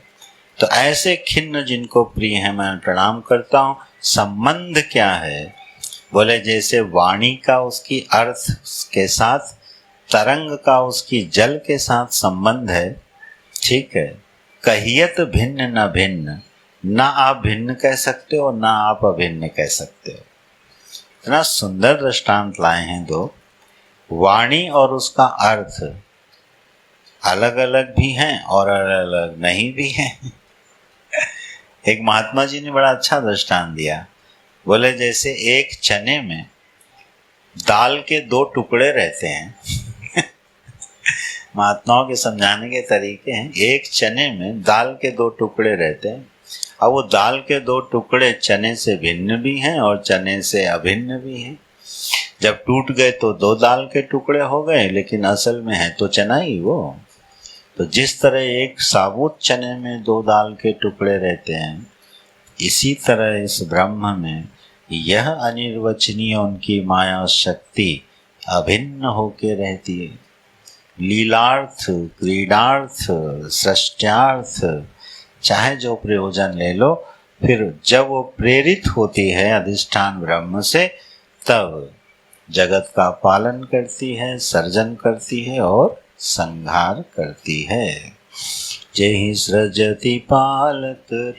तो ऐसे खिन्न जिनको प्रिय है मैं प्रणाम करता हूँ। संबंध क्या है? बोले जैसे वाणी का उसकी अर्थ के साथ, तरंग का उसकी जल के साथ संबंध है, ठीक है। कहियत भिन्न न भिन्न, ना आप भिन्न कह सकते हो ना आप अभिन्न कह सकते हो। इतना सुंदर दृष्टांत लाए हैं दो। वाणी और उसका अर्थ अलग अलग भी हैं और अलग अलग नहीं भी हैं। एक महात्मा जी ने बड़ा अच्छा दृष्टांत दिया। बोले जैसे एक चने में दाल के दो टुकड़े रहते हैं। महात्माओं के समझाने के तरीके हैं। एक चने में दाल के दो टुकड़े रहते हैं। अब वो दाल के दो टुकड़े चने से भिन्न भी हैं और चने से अभिन्न भी हैं। जब टूट गए तो दो दाल के टुकड़े हो गए, लेकिन असल में है तो चना ही वो। तो जिस तरह एक साबुत चने में दो दाल के टुकड़े रहते हैं, इसी तरह इस ब्रह्म में यह अनिर्वचनीय उनकी माया शक्ति अभिन्न होके रहती है। लीलार्थ, क्रीडार्थ, सृष्ट्यार्थ, चाहे जो प्रयोजन ले लो, फिर जब वो प्रेरित होती है अधिष्ठान ब्रह्म से, तब जगत का पालन करती है, सर्जन करती है और संहार करती है। जेहि सृजति पालक।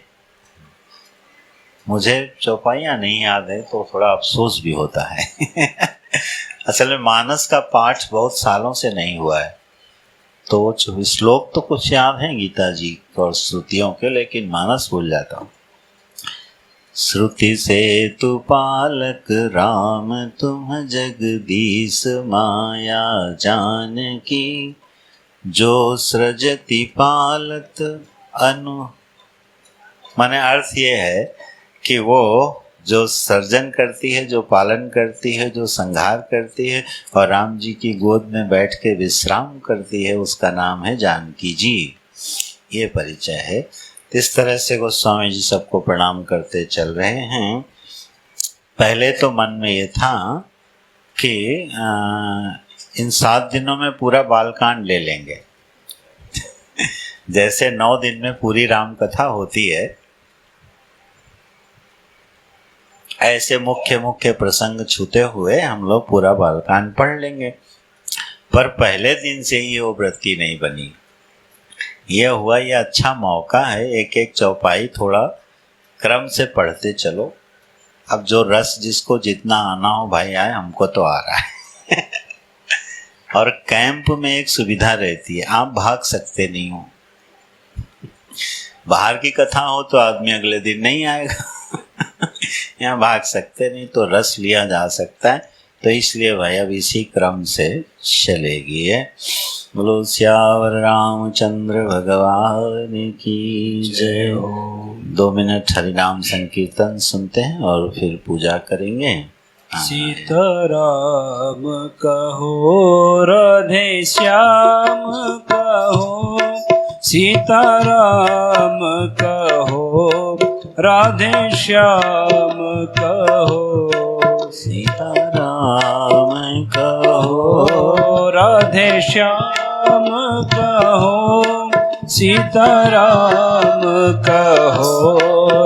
मुझे चौपाइयाँ नहीं याद है तो थोड़ा अफसोस भी होता है। असल में मानस का पाठ बहुत सालों से नहीं हुआ है, तो श्लोक तो कुछ याद हैं गीता जी और श्रुतियों के, लेकिन मानस भूल जाता हूँ। श्रुति से तु पालक राम, तुम जगदीश माया जानकी, जो सृजति पालत अनु। माने अर्थ ये है कि वो जो सर्जन करती है, जो पालन करती है, जो संहार करती है और राम जी की गोद में बैठ के विश्राम करती है, उसका नाम है जानकी जी। ये परिचय है। इस तरह से गोस्वामी जी सबको प्रणाम करते चल रहे हैं। पहले तो मन में ये था कि इन 7 दिनों में पूरा बालकांड ले लेंगे। जैसे 9 दिन में पूरी राम कथा होती है, ऐसे मुख्य मुख्य प्रसंग छूते हुए हम लोग पूरा बालकांड पढ़ लेंगे। पर पहले दिन से ही वो वृत्ति नहीं बनी। ये हुआ, ये अच्छा मौका है, एक एक चौपाई थोड़ा क्रम से पढ़ते चलो। अब जो रस जिसको जितना आना हो भाई आए, हमको तो आ रहा है। और कैंप में एक सुविधा रहती है, आप भाग सकते नहीं हो। बाहर की कथा हो तो आदमी अगले दिन नहीं आएगा। यहाँ भाग सकते नहीं, तो रस लिया जा सकता है। तो इसलिए भाई अब इसी क्रम से चलेगी है। बोलो श्यावर रामचंद्र भगवान की जय हो। 2 मिनट हरिनाम संकीर्तन सुनते हैं और फिर पूजा करेंगे।
सीताराम कहो, राधे श्याम कहो, सीताराम कहो, राधे श्याम कहो,
सीताराम कहो,
राधे श्याम कहो, सीताराम कहो,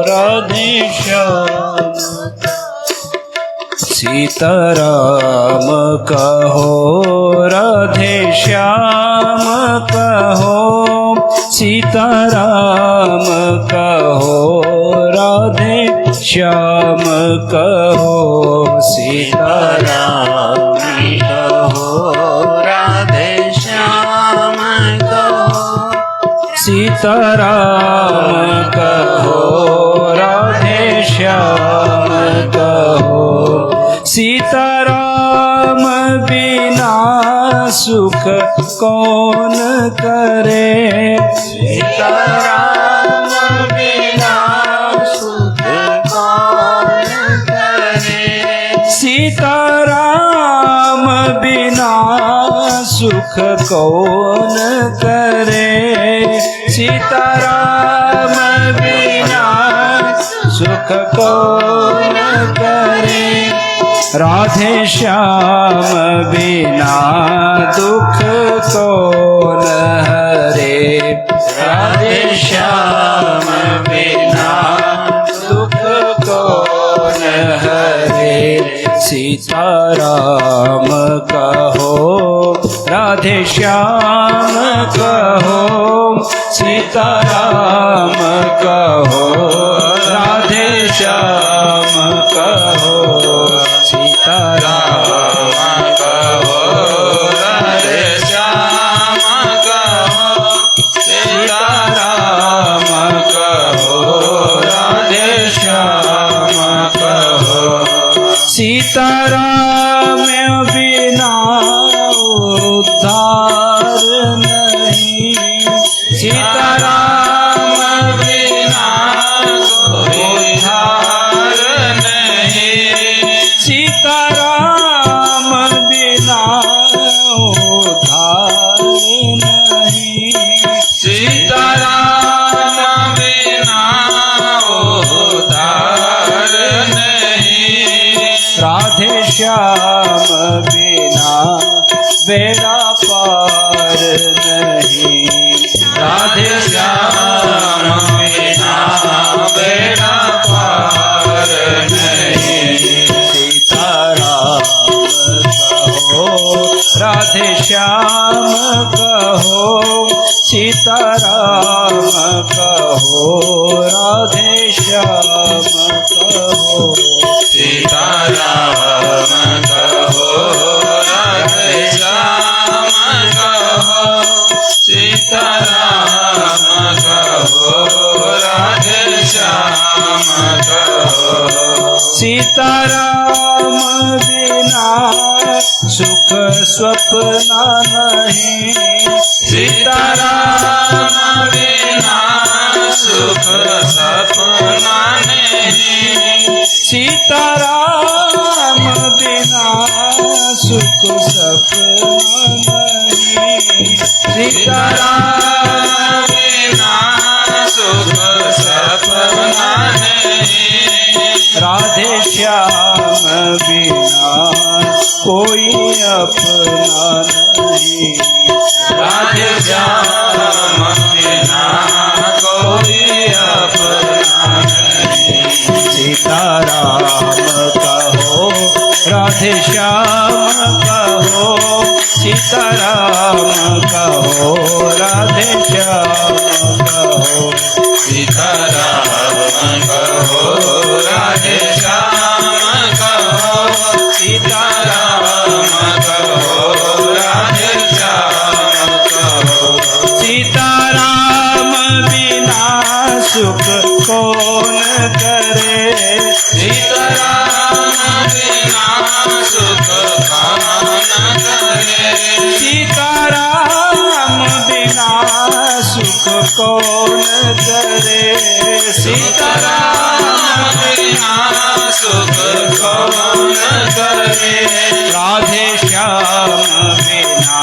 राधे श्याम, सीताराम कहो, राधे श्याम कहो, सीताराम कहो, राधे श्याम कहो, सीताराम
कहो, राधे श्याम कहो,
सीताराम कहो, राधे श्याम कहो, सीताराम बिना सुख कौन करे,
सीताराम बिना सुख कौन करे,
सीताराम बिना सुख कौन करे, सीताराम बिना सुख कौन करे, राधे श्याम बिना दुख कौन हरे, राधे श्याम बिना दुख कौन हरे, सीताराम कहो, राधे श्याम कहो, सीताराम कहो, राधे श्याम कहो, सीताराम
कहो, राधे श्याम कहो,
सीताराम कहो, राधे श्याम कहो। सीताराम बिना उद्धार नहीं, सीताराम बिना उद्धार नहीं, सीताराम बिना उद्धार नहीं,
सीताराम बिना उद्धार नहीं,
राधे श्याम बिना बेड़ा पार नहीं,
राधे श्याम बिना बेड़ा पार नहीं,
सीताराम कहो, राधे श्याम कहो, सीताराम कहो, राधे श्याम कहो,
सीताराम कहो, राधे श्याम कहो, सीताराम कहो, राधे श्याम कहो,
सीताराम बिना सुख स्वप्न नहीं,
सीताराम बिना सुख सपना नहीं,
सीताराम बिना सुख सपना नहीं,
सीताराम बिना सुख सपना नहीं,
राधे श्याम बिना कोई अपना नहीं,
राधे श्याम बिना कोई अपना नहीं,
सीताराम कहो, राधे श्याम कहो, सीताराम कहो, राधे श्याम कहो,
सीताराम कहो, राधे श्याम कहो, सीताराम कहो, राधे श्याम कहो,
सीताराम बिना सुख कौन करे,
सीताराम बिना सुख कौन करे,
सीताराम बिना सुख कौन करे,
सीताराम बिना सुख कौन करे,
राधे श्याम बिना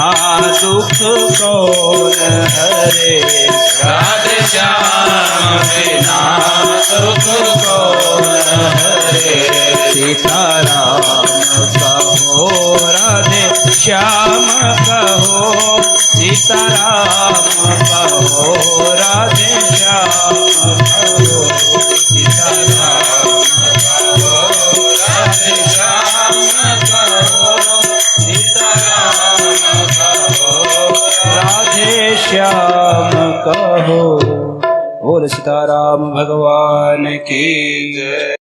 दुख कौन हरे,
राधे श्याम बिना सुख कौन हरे,
सीताराम कहो, राधे श्याम कहो, सीताराम कहो, राधे श्याम कहो,
सीताराम कहो, राधे श्याम कहो, सीताराम कहो,
राधे श्याम कहो। बोल सीताराम भगवान की जय।